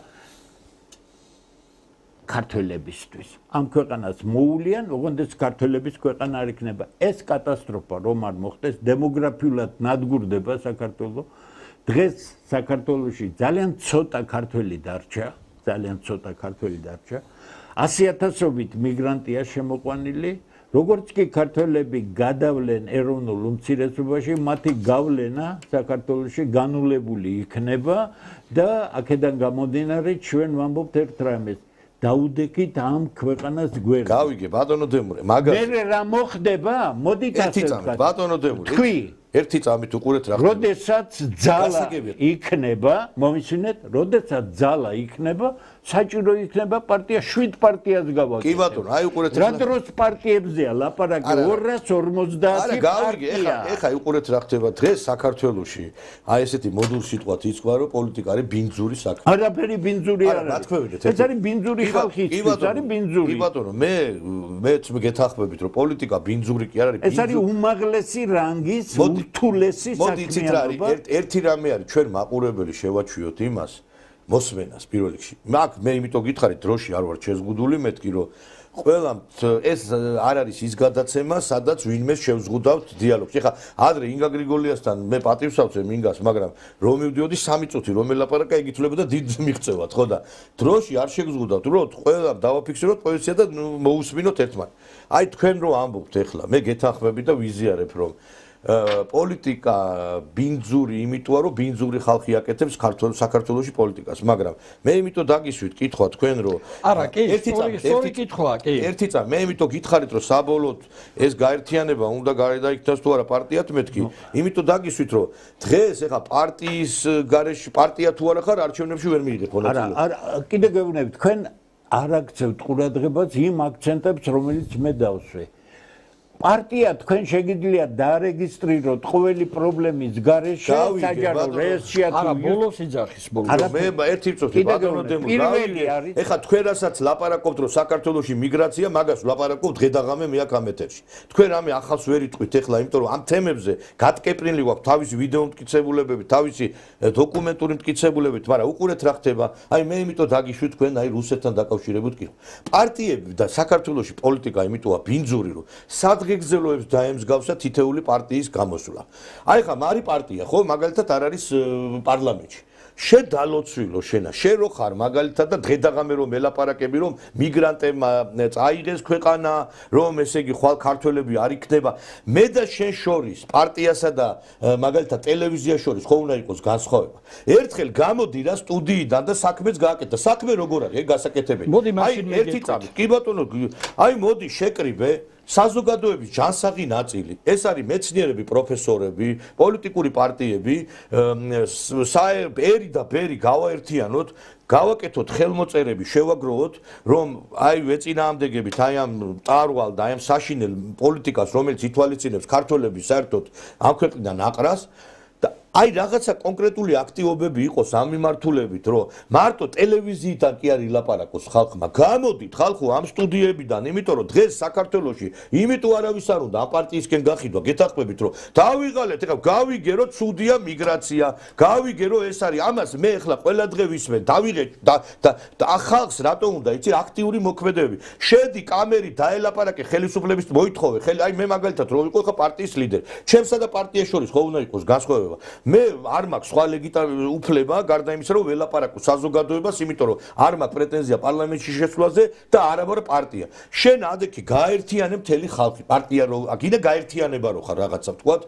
ქართველებისთვის. ამ ქვეყანას მოულიან, ოღონდ ეს ქართველების ქვეყანა არ იქნება. ეს კატასტროფა რომ არ მოხდეს, დემოგრაფიულად ნადგურდება საქართველო. დღეს საქართველოში ძალიან ცოტა ქართველი დარჩა, ძალიან ცოტა ქართველი დარჩა. 100,000-ობით მიგრანტია შემოყვანილი, როგორც კი ქართველები გადავლენ ეროვნულ უმცირესობაში, მათი გავლენა საქართველოში განულებული იქნება და აქედან გამომდინარე ჩვენ ვამბობთ ერთ რამეს. დაუდექით ამ ქვეყანას გვერდზე. გავიგე ბატონო დემურე, მაგას მე რა მოხდება? მოდით ასე ვთქვათ. ბატონო დემურე. თქვი ერთი წამით უყურეთ რა ხდება. როდესაც ძალა იქნება, მომისმინეთ, როდესაც ძალა იქნება, საჭირო იქნება პარტია 7 პარტიას გავაკეთოთ. კი ბატონო, აი უყურეთ რა დროს პარტიებზეა ლაპარაკი 250 არა, გავიგე, ეხა უყურეთ რა ხდება დღეს საქართველოში. აი ესეთი მოდული სიტყვა იცქვა, რომ პოლიტიკა არის ბინძური საქმე. არაფერი ბინძური არ არის. ეს არის ბინძური ხალხისთვის, არის ბინძური. კი ბატონო, მეც გეთანხმებით, რომ პოლიტიკა ბინძური კი არ არის. ეს არის უმაღლესი რანგის თულესი საქმიანობა. ერთი რამე არის, ჩვენ მაყურებელი შევაჩვიოთ იმას, მოსმენას პირველ რიგში. მე იმიტომ გითხარით, დროში არ ვარ შეზღუდული, მეთქი რომ ყველამ ეს არ არის ის გადაცემა, სადაც ვინმე შევზღუდავთ დიალოგში. ეხლა ადრე ინგა გრიგოლიასთან მე პატივსავწე მინგას, მაგრამ რომ მივდიოდი 3 წუთი რომ ელაპარაკა, იგი თვლებოდა დიდ მიღწევად, ხო და დროში არ შეგზღუდავთ, რომ ყველამ დავაფიქსიროთ პოზიცია და მოусმინოთ ერთმანეთს. აი თქვენ რო ამბობთ ეხლა, მე გეთანხმებით და ვიზიარებ რომ პოლიტიკა ბინძური იმიტოა რომ ბინძური ხალხი აკეთებს საქართველოს პოლიტიკას, მაგრამ მე იმიტომ დაგისვით კითხვა თქვენ რომ არა კი სწორი კითხვაა კი ერთი წამი მე იმიტომ გითხარით რომ საბოლოოდ ეს გაერთიანება უნდა გადაიქცეს თუ არა პარტიად მეთქი იმიტომ დაგისვით რომ დღეს ეხა პარტიის გარეშე პარტია თუ არა ხარ არჩევნებში ვერ მიიღებ მონაწილეობა არა კიდე გეუბნებით თქვენ არ აქცევთ ყურადღებას იმ აქცენტებს რომელიც მე დავსვე პარტია თქვენ შეგიძლია დაარეგისტრიროთ ყოველი პრობლემის გარეშე საჯარო რეესია თუ არა ბოლოს იძახის ბოლოს მე ერთი წუთი ბატონო დემო ეხა თქვენ რასაც ლაპარაკობთ რომ საქართველოში მიგრაცია მაგას ლაპარაკობთ ღედაღამე მე აქ ამ ეთერში თქვენ რამე ახალს ვერ იტყვით ეხლა იმიტომ რომ ამ თემებზე გატკეპნილი გვაქვს თავისი ვიდეო მტკიცებულებები თავისი დოკუმენტური მტკიცებულებებით მაგრამ უყურეთ რა ხდება აი მე იმიტომ დაგიშვით თქვენ აი რუსეთთან დაკავშირებით კი პარტიები და საქართველოში პოლიტიკა იმიტოა ბინძური რომ გეგზელოებს დაემსგავსა თითეული პარტიის გამოსვლა. აი ხა მარი პარტია ხო მაგალითად არ არის პარლამენტში. შენ დალოცვილო შენა შენ რო ხარ მაგალითად და დღედაღამე რომ ელაპარაკები რომ მიგრანტებმა წაიღეს ქვეყანა რომ ესე იგი ხვალ ქართველები არ იქნება მე და შენ შორის პარტიასა და მაგალითად ტელევიზიას შორის ხო უნდა იყოს განსხვავება ერთხელ გამოდი რა სტუდიიდან და საქმეც გააკეთა საქმე როგორ არის ეგ გასაკეთებელი აი ერთი წამი კი ბატონო აი მოდი შეკრიბე საზოგადოების ჯანსაღი ნაწილი ეს არის მეცნიერები პროფესორები პოლიტიკური პარტიები ერი და ბერი გავაერთიანოთ გავაკეთოთ ხელმოწერები შევაგროვოთ რომ აი ვეწინააღმდეგებით აი ამ ტარვალ და აი ამ საშინელ პოლიტიკას რომელიც ითვალისწინებს ქართველების საერთოდ ამ ქვეყნიდან აყრას და აი რაღაცა კონკრეტული აქტივობები იყოს ამ მიმართულებით რომ მარტო ტელევიზიიდან კი არ ილაპარაკოს ხალხმა გამოდით ხალხო ამ სტუდიებიდან იმიტომ რომ დღეს საქართველოში იმიტომ არავის არ უნდა ამ პარტიისკენ გახიდვა გეთახმებით რომ დავიღალეთ ეხლა გავიგე რომ ცუდია მიგრაცია გავიგე რომ ეს არის ამას მე ეხლა ყველა დღე ვისმენ დავიღე და ხალხს რატო უნდა იცი აქტიური მოქმედებები შედი კამერით დაელაპარაკე ხელისუფლების მოითხოვე აი მე მაგალითად რო ვიყო ხა პარტიის ლიდერი ჩემსა და პარტიას შორის ხო უნდა იყოს განსხვავება მე არ მაქვს სხვა უფლება გარდა იმისა რომ ველაპარაკო საზოგადოებას იმიტომ რომ არ მაქვს პრეტენზია პარლამენტში შესვლაზე და არა ვარ პარტია შენ ადექი გაერთიანე მთელი ხალხი პარტია რო აქინა გაერთიანება რო ხარ რაღაცა ვთქვათ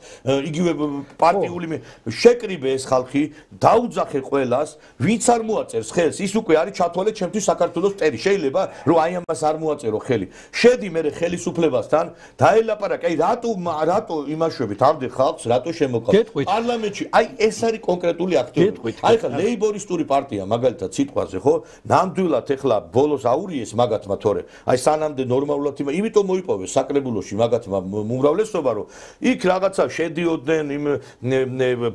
იგივე პარტიული შეკრიბე ეს ხალხი დაუძახე ყველას ვინც არ მოაწერს ხელს ის უკვე არის ჩათვალე ჩემთვის საქართველოს მტერი შეიძლება რომ აი ამას არ მოაწერო ხელი შედი მე ხელისუფლებასთან დაელაპარაკე აი რატო იმაშვებით ამდენ ხალხს რატო შემოყავ პარლამენტში აი ეს არის კონკრეტული აქტივობა. აი ხა ლეიბორისტური პარტია მაგალითად სიტყვაზე ხო? ნამდვილად ეხლა ბოლოს აურიეს მაგათმა თორე. აი სანამდე ნორმალურად იმიტომ მოიპოვეს საკრებულოში მაგათმა უმრავლესობა რომ იქ რაღაცა შედიოდნენ იმ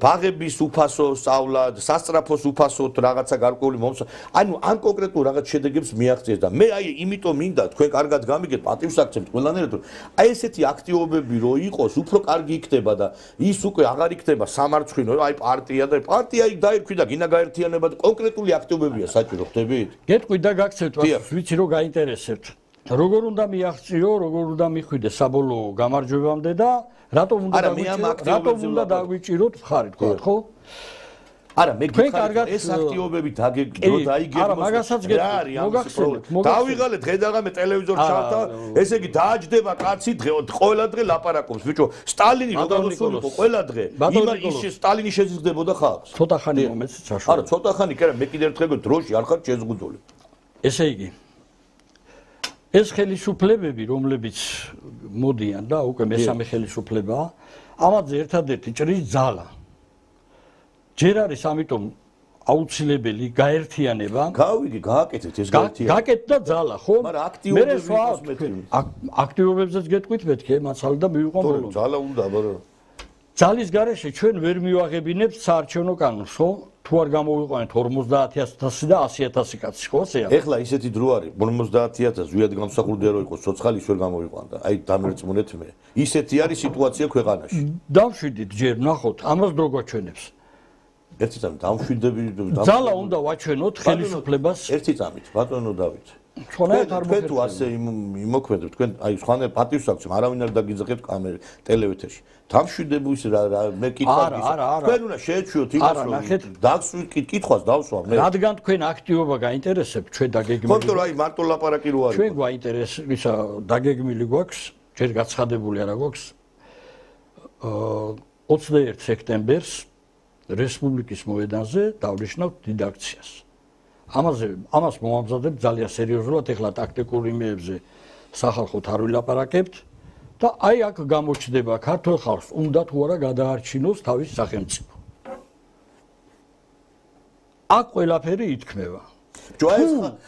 ბაღების უფასო სწავლად, სასწრაფოს უფასოდ რაღაცა გარკვეული მომსა. ანუ ამ კონკრეტულ რაღაც შედეგებს მიაღწიეს და მე აი იმიტომ მინდა თქვენ კარგად გამიგეთ პატივსაცემთ ყველანაირად რომ აი ესეთი აქტივობები რო იყოს უფრო კარგი იქნება და ის უკვე აღარ იქნება სამარცხვინო აი პარტია და პარტია იქ დაირქვი და გინდა გაერთიანება და კონკრეტული აქტივობებია საჭირო ხდებით? გეტყვი და გაგცევთ ვიცი რომ გაინტერესებთ. როგორ უნდა მიაღწიო, როგორ უნდა მიხვიდე საბოლოო გამარჯვებამდე და რატომ უნდა დაგვიჭიროთ მხარი თქვა ხო? არა მე გიხარით ეს აქტივობები დაიგებოს არა მაგასაც გეტყვი მოგახსენეთ დავიღალე დღედაღამე ტელევიზორ ჩავთა ესე იგი დააჯდება კაცი ყველა დღე ლაპარაკობს ბიჭო სტალინი როგორ მოსულიყო ყველა დღე ის სტალინი შეზღდებოდა ხალხს ცოტა ხანი მომეცით საშუალო არა ცოტა ხანი კი არა მე კიდევ ერთხელ დროში არ ხარ შეზღუდული ესე იგი ეს ხელისუფლებები რომლებიც მოდიან და უკვე მესამე ხელისუფლებაა ამაზე ერთადერთი ჭრის ძალა ჯერ არის ამიტომ აუცილებელი გაერთიანება. გავიგე, გააკეთეთ ეს გაერთიანება. გააკეთდა ძალა, ხო? მაგრამ აქტივობები იყოს მეთქი. აქტივობებზეც გეტყვით მეთქი, მაცალე და მივიყვან ბოლომდე. ძალა უნდა, მაგრამ ძალის გარეშე ჩვენ ვერ მივაღებინებთ საარჩევნო კანონს, ხო? თუ არ გამოვიყვანეთ 50000 და 100000 კაცი, ხო? ეხლა ისეთი დრო არის, 50000 ზვიად გამსახურდია რომ იყოს, ცოცხალი ის ვერ გამოვიყვანდა. აი დამერწმუნეთ მე. ისეთი არის სიტუაცია ქვეყანაში. დავშვიდით ჯერ, ნახოთ, ამას დრო გვაჩვენებს. ერთი წამით დამშვიდები ძალა უნდა ვაჩვენოთ ხელისუფლებას ერთი წამით ბატონო დავით თქვენად არ თქვენ თუ ასე იმოქმედებთ თქვენ აი სხვანაირ პატივსაცემ არავინ არ დაგიძახებთ კამერა ტელევიზორში დამშვიდების მე კითხავ თქვენ უნდა შეეჩვიოთ იმას რომ დაგსვით კითხვას დავსვამ მე რადგან თქვენ აქტივობა გაინტერესებთ ჩვენ დაგეგმილი ხო რა აი მარტო ლაპარაკი რო არის ჩვენ გვაინტერესებს ისა დაგეგმილი გვაქვს ჯერ გაცხადებული არა გვაქვს 21 სექტემბერს რესპუბლიკის მოედანზე დავნიშნავთ დიდ აქციას. ამას მომამზადებ ძალიან სერიოზულად ეხლა ტაქტიკურ იმეებზე სახალხოდ არ ვილაპარაკებთ და აი აქ გამოჩნდება ქართულ ხალხს უნდა თუ არა გადაარჩინოს თავის სახელმწიფო. აქ ყველაფერი ითქმება.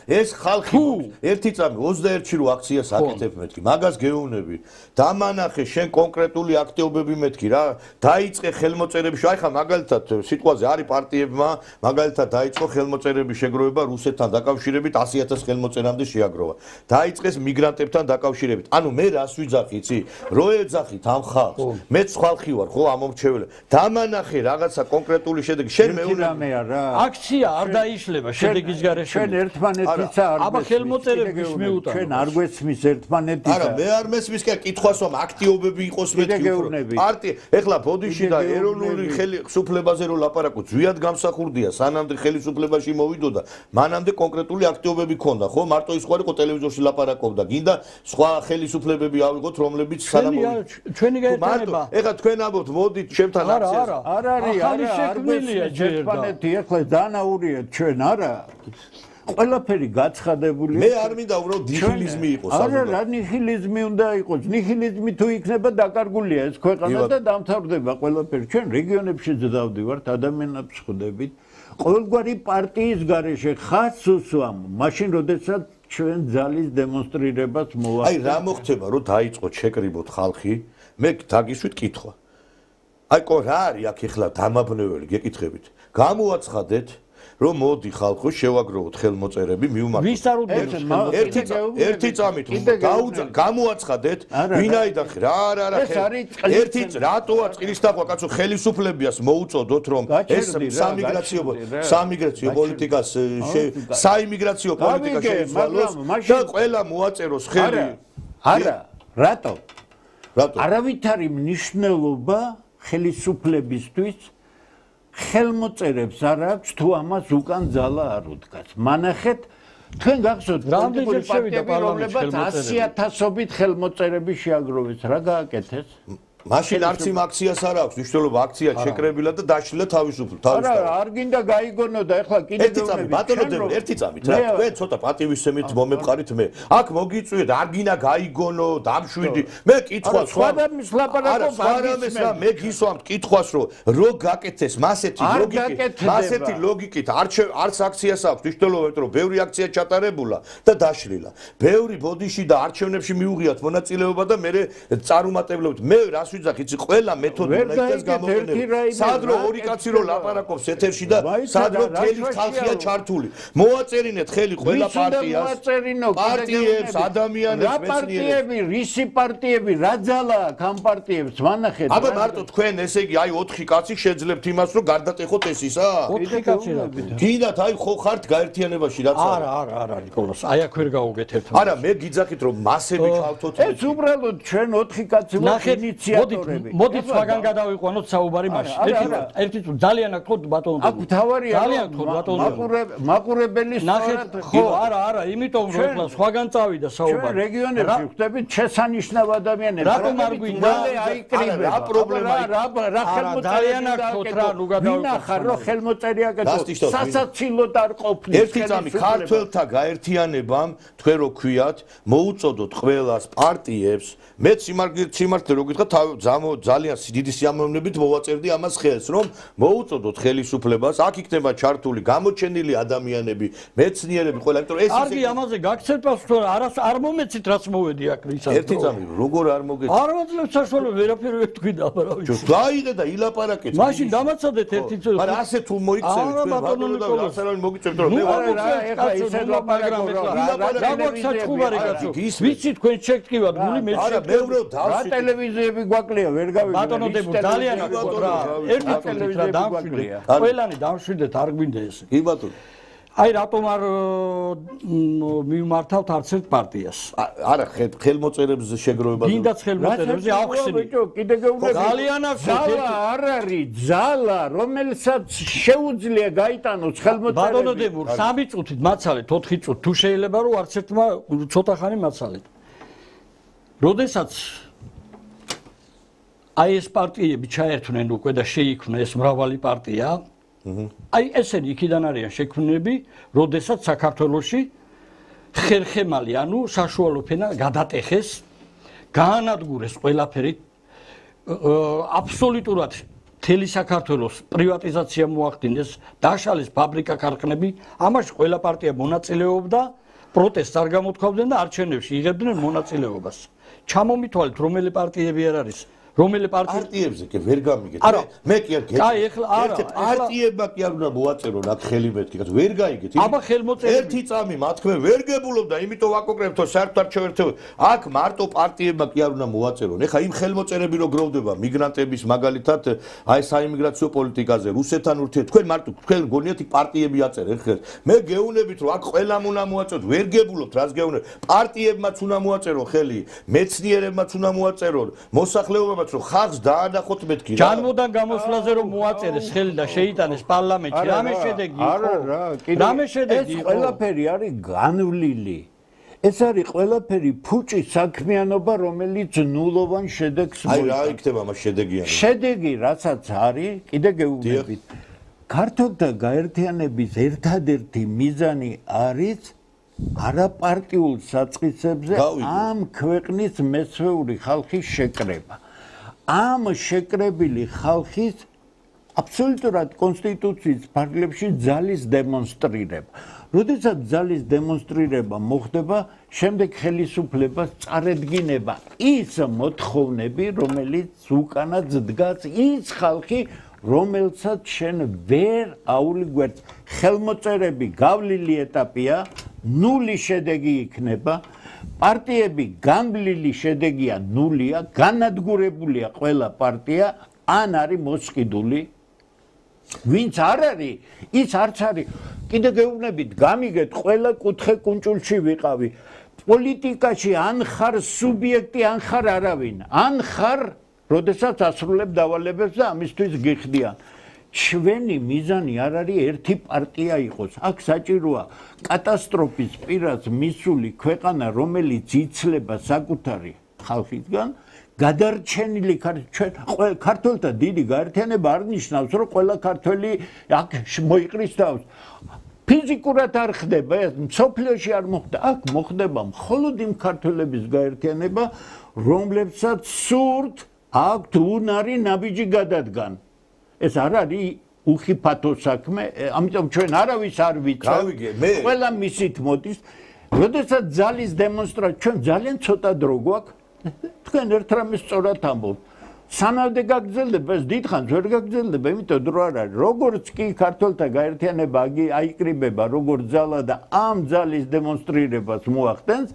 ეს ხალხი ერთი წამი 21-ში რო აქციას აკეთებ მეთქი მაგას გეუბნები დამანახე შენ კონკრეტული აქტივობები მეთქი რა დაიწყე ხელმოწერებში აი ხა მაგალითად სიტყვაზე არის პარტიებმა მაგალითად დაიწყო ხელმოწერების შეგროვება რუსეთთან დაკავშირებით 100000 ხელმოწერამდე შეაგროვა დაიწყეს მიგრანტებთან დაკავშირებით ანუ მე რას ვიძახი იცი რო ეძახით ამ ხალხს მეც ხალხი ვარ ხო ამომრჩეველი დამანახე რაღაცა კონკრეტული შედეგი შენ მეუბნები აქცია არ დაიშლება შედეგის გარეთ ჩვენ ერთმანეთისა არ აბა ხელმოწერების მიუტანო ჩვენ არ გვესმის ერთმანეთისა არა მე არ მესმის კი კითხვას რომ აქტიობები იყოს მეთქი უფრო პარტია ეხლა ბოდიში და ეროვნული ხელისუფლებაზე რო ლაპარაკობ ზვიად გამსახურდია სანამდე ხელისუფლებაში მოვიდოდა მანამდე კონკრეტული აქტიობები ქონდა ხო მარტო ის ხوار იყო ტელევიზორში ლაპარაკობდა გინდა სხვა ხელისუფლებები ავიღოთ რომლებიც სანამ ჩვენი გაერთიანება ეხლა თქვენ ამბობთ მოდით ჩემთან აქციაზე არ არის შექმნილია ერთმანეთი ეხლა დანაურიეთ ჩვენ არა ყველაფერი გაცხადებულია მე არ მინდა უბრალოდ ნიჰილიზმი იყოს არა რა ნიჰილიზმი უნდა იყოს ნიჰილიზმი თუ იქნება დაკარგულია ეს ქვეყანა და დამთავრდება ყველაფერი ჩვენ რეგიონებში დავდივართ ადამიანებს ხვდებით ყოველგვარი პარტიის გარეშე ხაზს უსვამ მაშინ როდესაც ჩვენ ძალის დემონსტრირებას მოვახდენთ აი რა მოხდება რომ დაიწყოთ შეკრიბოთ ხალხი მე დაგიშვით კითხვა აი რა არის აქ ეხლა დამაბნეველი გეკითხებით გამოაცხადეთ რომ მოდი ხალხო შევაგროვოთ ხელმოწერები მივმართოთ ერთი წამით გამოაცხადეთ ვინაიდან რა ერთი რატოა წინისთაყვა კაცო ხელისუფლებას მოუწოდოთ რომ ეს სამიგრაციო პოლიტიკას საიმიგრაციო პოლიტიკა შეიცვალოს და ყველა მოაწეროს ხელი არა რატო არავითარი მნიშვნელობა ხელისუფლებისთვის ხელმოწერებს არ აქვს თუ ამას უკან ძალა არ უდგას. მანახეთ თქვენ გახსოვთ პოლიტიკური პარტიები რომლებსაც 100,000-ობით ხელმოწერები შეაგროვეს რა გააკეთეს? მაშინ არც იმ აქციას არ აქვს მნიშვნელობა აქცია შეკრებილა და დაშლილა თავისუფლად არა არ გინდა გაიგონო და ეხლა კიდე ერთი წამით რა თქვენ ცოტა პატივისცემით მომეყარით მე აქ მოგიწვიეთ არ გინდა გაიგონო დამშვიდი მე კითხვა სხვა ადამიანის ლაპარაკობს მე გისვამთ კითხვას რომ გაკეთეს მასეთი ლოგიკით არც აქციას აქვს მნიშვნელობა იმიტომ რომ ბევრი აქცია ჩატარებულა და დაშლილა ბევრი ბოდიში და არჩევნებში მიუღიათ მონაწილეობა და მე წარუმატებლობით მე რას ვიძახით ყველა მეთოდი უნდა იქნას გამოყენებული სადრო ორი კაცი რო ლაპარაკობს ეთერში და სადრო თელი ხალხია ჩართული მოაწერინეთ ხელი ყველა პარტიას ადამიანებს პარტიები რისი პარტიები რა ძალა აქვს ამ პარტიებს მანახეთ აბა მარტო თქვენ ესე იგი აი 4 კაცი შეძლებთ იმას რომ გარდატეხოთ ეს ისა 4 კაცი რა გინდათ აი ხო ხართ გაერთიანებაში რაც არა ნიკოლას აი აქ ვერ გავუგეთ ერთად არა მე გიძახით რომ მასები ჩავთოთ ეს უბრალოდ ჩვენ 4 კაცი ვართ მოდით სხვაგან გადავიყვანოთ საუბარი მაშინ ერთი თუ ძალიან აქ ბატონო აქ თავარია ძალიან ბატონო მაყურებელი სწორად ხო არა იმიტომ რომ ეხლა სხვაგან წავიდა საუბარი ჩვენ რეგიონებში ვხვდებით შესანიშნავ ადამიანებს რატომ არ გვინდა აიკრიბება რა პრობლემა რა ძალიან აქ რა ნუ გადავიხარ რომ ხელმოწერი აკეთო სასაცილოდ არ ყოფნის ერთი წამი ქართველთა გაერთიანებამ თქვენ რო ქვიათ მოუწოდოთ ყველას პარტიებს მე სიმართლე რო გითხრათ ძალიან დიდი სიამოვნებით მოვაწერდი ამას ხელს რომ მოუწოდოთ ხელისუფლებას აქ იქნება ჩართული გამოჩენილი ადამიანები მეცნიერები ყველა იმიტომ რომ ეს არგი ამაზე გაგცეთ პასუხი არ მომეცით რაც მოვედი აქ რისად ერთი წამი როგორ არ მოგეცით არ მაძლევს საშუალო ვერაფერი ვერ თქვიდა აბა დაიღე და ილაპარაკეთ მაშინ დამაცადეთ ერთი წელი არა ასე თუ მოიქცევით თქვენ ბატონო და ასალამი მოგიწევთ რომ მე ვარ ეხლა ისე ლაპარაკობ რა საჩხუბარი კაცო ვიცი თქვენ შეგტკივათ გული მე რა ტელევიზიები გვაკლია ვერ გავიგე ბატონო დებო ძალიან აქ რა ერთი ტელევიზია დამშვიდეთ ყველანი დამშვიდეთ არ გვინდა ესე კი ბატონო აი რატომ არ მივმართავთ არც ერთ პარტიას არა ხელმოწერებზე შეგროვება გინდაც ხელმოწერებზე ახსნი კიდე გეუბნები ძალიან აქვს ძალა არ არის ძალა რომელსაც შეუძლია გაიტანოს ხელმოწერები ბატონო დებო 3 წუთით მაცალეთ 4 წუთით თუ შეიძლება რომ არც ერთმა ცოტა ხანი მაცალეთ როდესაც აი ეს პარტიები ჩაერთვნენ უკვე და შეიქმნა ეს მრავალი პარტია აი ესენი იქიდან არიან შექმნები როდესაც საქართველოში ხერხემალი ანუ საშუალო ფენა გადატეხეს გაანადგურეს ყველაფერი აბსოლუტურად მთელი საქართველოს პრივატიზაცია მოახდინეს დაშალეს ფაბრიკა ქარხნები ამაში ყველა პარტია მონაწილეობდა პროტესტს არ გამოთქვამდნენ და არჩევნებში იღებდნენ მონაწილეობას ჩამომითვალეთ რომელი პარტიები არ არის რომელი პარტია პარტიებზე კი ვერ გამიგეთ. მე კი არ კაი, ეხლა არა. პარტიებმა კი არ უნდა მოაწერონ აქ ხელი მეთქი, ვერ გაიგეთ. აბა ხელმოწერები. ერთი წამი მათ თქვენ ვერ გებულობდა, იმიტომ ვაკონკრეტო საერთო არჩევნებში. აქ მარტო პარტიებმა კი არ უნდა მოაწერონ. ეხლა იმ ხელმოწერები რო გროვდება მიგრანტების მაგალითად აი საიმიგრაციო პოლიტიკაზე, რუსეთთან ურთიერთ, თქვენ მარტო თქვენ გონიათ იქ პარტიები აწერენ ხელ. მე გეუნებით რომ აქ ყველამ უნდა მოაწეროთ, ვერ გებულობთ, რას გეუნებთ. პარტიებმაც უნდა მოაწერონ ხელი, მეცნიერებმაც უნდა მოაწერონ, მოსახლეობამაც რომ ხალხს დაანახოთ მეთქი. ჯანმოდან გამოსვლაზე რომ მოაწერეს ხელი და შეიტანეს პარლამენტში, რამე შედეგი იყო? არა რა, რამე შედეგი იყო? ეს ყველაფერი არის განვლილი. ეს არის ყველაფერი ფუჭი საქმიანობა, რომელიც ნულოვან შედეგს მოიწონს. აი რა იქნება მას შედეგიანი? შედეგი რასაც არის, კიდე გეუბნებით. ქართულთა გაერთიანების ერთადერთი მიზანი არის არაპარტიულ საწყისებზე ამ ქვეყნის მესვეული ხალხის შეკრება. ამ შეკრებილი ხალხის აბსოლუტურად კონსტიტუციის ფარგლებში ძალის დემონსტრირება. როდესაც ძალის დემონსტრირება მოხდება, შემდეგ ხელისუფლებას წარედგინება ის მოთხოვნები, რომელიც უკანაც დგას ის ხალხი, რომელსაც შენ ვერ აულიგვერთ. ხელმოწერები გავლილი ეტაპია, ნული შედეგი იქნება, პარტიები გამბლილი შედეგია ნულია, განადგურებულია ყველა პარტია, ან არის მოსყიდული. ვინც არ არის, ის არც არის. კიდე გეუბნებით, გამიგეთ, ყველა კუთხე კუნჭულში ვიყავი. პოლიტიკაში ან ხარ სუბიექტი, ან ხარ არავინ. ან ხარ, როდესაც ასრულებ დავალებებს და ამისთვის გიხდიან. ჩვენი მიზანი არ არის ერთი პარტია იყოს. აქ საჭიროა კატასტროფის პირას მისული ქვეყანა, რომელიც იცლება საკუთარი ხალხისგან, გადარჩენილი ჩვენ ქართველთა დიდი გაერთიანება არ ნიშნავს, რომ ყველა ქართველი აქ მოიყრის თავს. ფიზიკურად არ ხდება, ეს მსოფლიოში არ მოხდა. აქ მოხდება მხოლოდ იმ ქართველების გაერთიანება, რომლებსაც სურთ აქვთ უნარი ნაბიჯი გადადგან. ეს არ არის უხიფათო საქმე, ამიტომ ჩვენ არავის არ ვიცავ. ყველა მისით მოდის. როდესაც ძალის დემონსტრაცია, ჩვენ ძალიან ცოტა დრო გვაქვს. თქვენ ერთ რამეს სწორად ამბობთ. სანავდე გაგრძელდება, ეს დიდხანს ვერ გაგრძელდება, იმიტომ დრო არ არის. როგორც კი ქართველთა გაერთიანება აიკრიბება, როგორც ძალა და ამ ძალის დემონსტრირებას მოახდენს,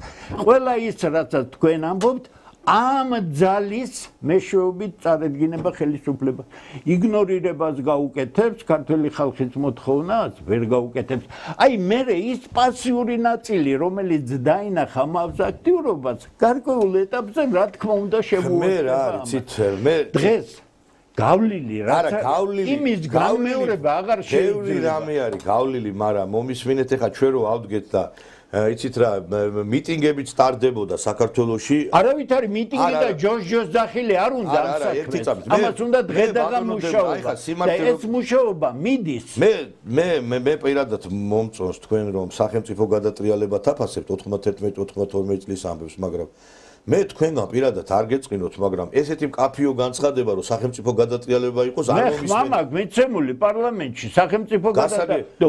ყველა ის, რასაც თქვენ ამბობთ, ამ ძალის მეშვეობით წარედგინება ხელისუფლება. იგნორირებას გაუკეთებს, ქართული ხალხის მოთხოვნას ვერ გაუკეთებს. აი მერე ის პასიური ნაწილი, რომელიც დაინახა მას აქტიურობას, გარკვეულ ეტაპზე რა თქმა უნდა შემოუერთდება. მე რა არიცით, მე დღეს გავლილი რაც იმის გამეორება აღარ შეიძლება. რამე არის გავლილი, მაგრამ მომისმინეთ ახლა ჩვენ რო ავდგეთ და იცით რა მიტინგებიც სტარდებოდა საქართველოში. არავით არის მიტინგი და ჯოშ ძახილი არ უნდა ამ საქმეს. ამას უნდა დღე-დღე მუშაობა. ეს მუშაობა მიდის. მე პირადად მომწონს თქვენ რომ სახელმწიფო გადატრიალება თაფასებთ 91-92 წლის ამბებს, მაგრამ მე თქვენგან პირადად არ გეწყინოთ, მაგრამ ესეთი მკაფიო განცხადება რომ სახელმწიფო გადატრიალება იყოს არ მომისმენთ. მე მამა მეცემული პარლამენტში სახელმწიფო გადატრიალება და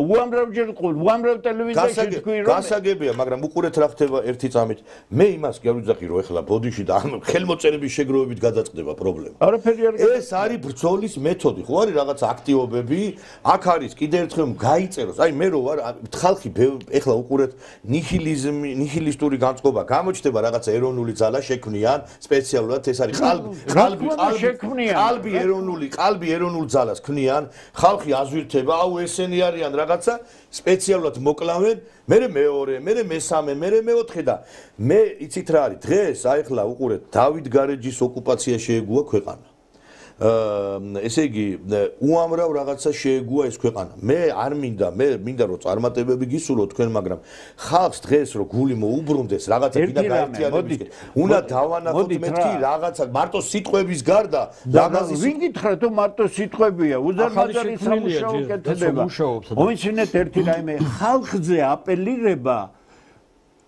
უამრავ ტელევიზიაში თქვი რომ გასაგებია, მაგრამ უყურეთ რა ხდება ერთი წამით. მე იმას კი არ ვიძახი რომ ეხლა ბოდიში და ამ ხელმოწერების შეგროვებით გადაწყდება პრობლემა. არაფერი არ ეს არის ბრძოლის მეთოდი, ხო არის რაღაც აქტივობები, აქ არის კიდე ერთხელ გაიწეროს. აი მე რო ვარ ხალხი ეხლა უყურეთ ნიჰილისტური განწყობა გამოჩნდება რაღაცა ეროვნული ძალა შექმნიან სპეციალურად ეს არის qalbi ეროვნულ ძალას ქმნიან ხალხი აზვირთება აუ ესენი არიან რაღაცა სპეციალურად მოკლავენ მე მეორე მე მესამე მე მეოთხე და მე იცით რა არის დღეს აი ხლა უყურეთ დავით გარეჯის ოკუპაცია შეეგუა ქვეყანა ესე იგი უამრავ რაღაცა შეეგუა ეს ქვეყანა მე არ მინდა რომ წარმატებები გისურვო თქვენ მაგრამ ხალხს დღეს რომ გული მოუბრუნდეს რაღაცა კიდე გაერთიანების უნდა დავანახოთ მეთქი რაღაცა მარტო სიტყვების გარდა ლაგაზის ვინ გითხრათ რომ მარტო სიტყვებია უზარმაზარი სამუშაო კეთდება მომიცინეთ ერთი რაიმე ხალხზე აპელირება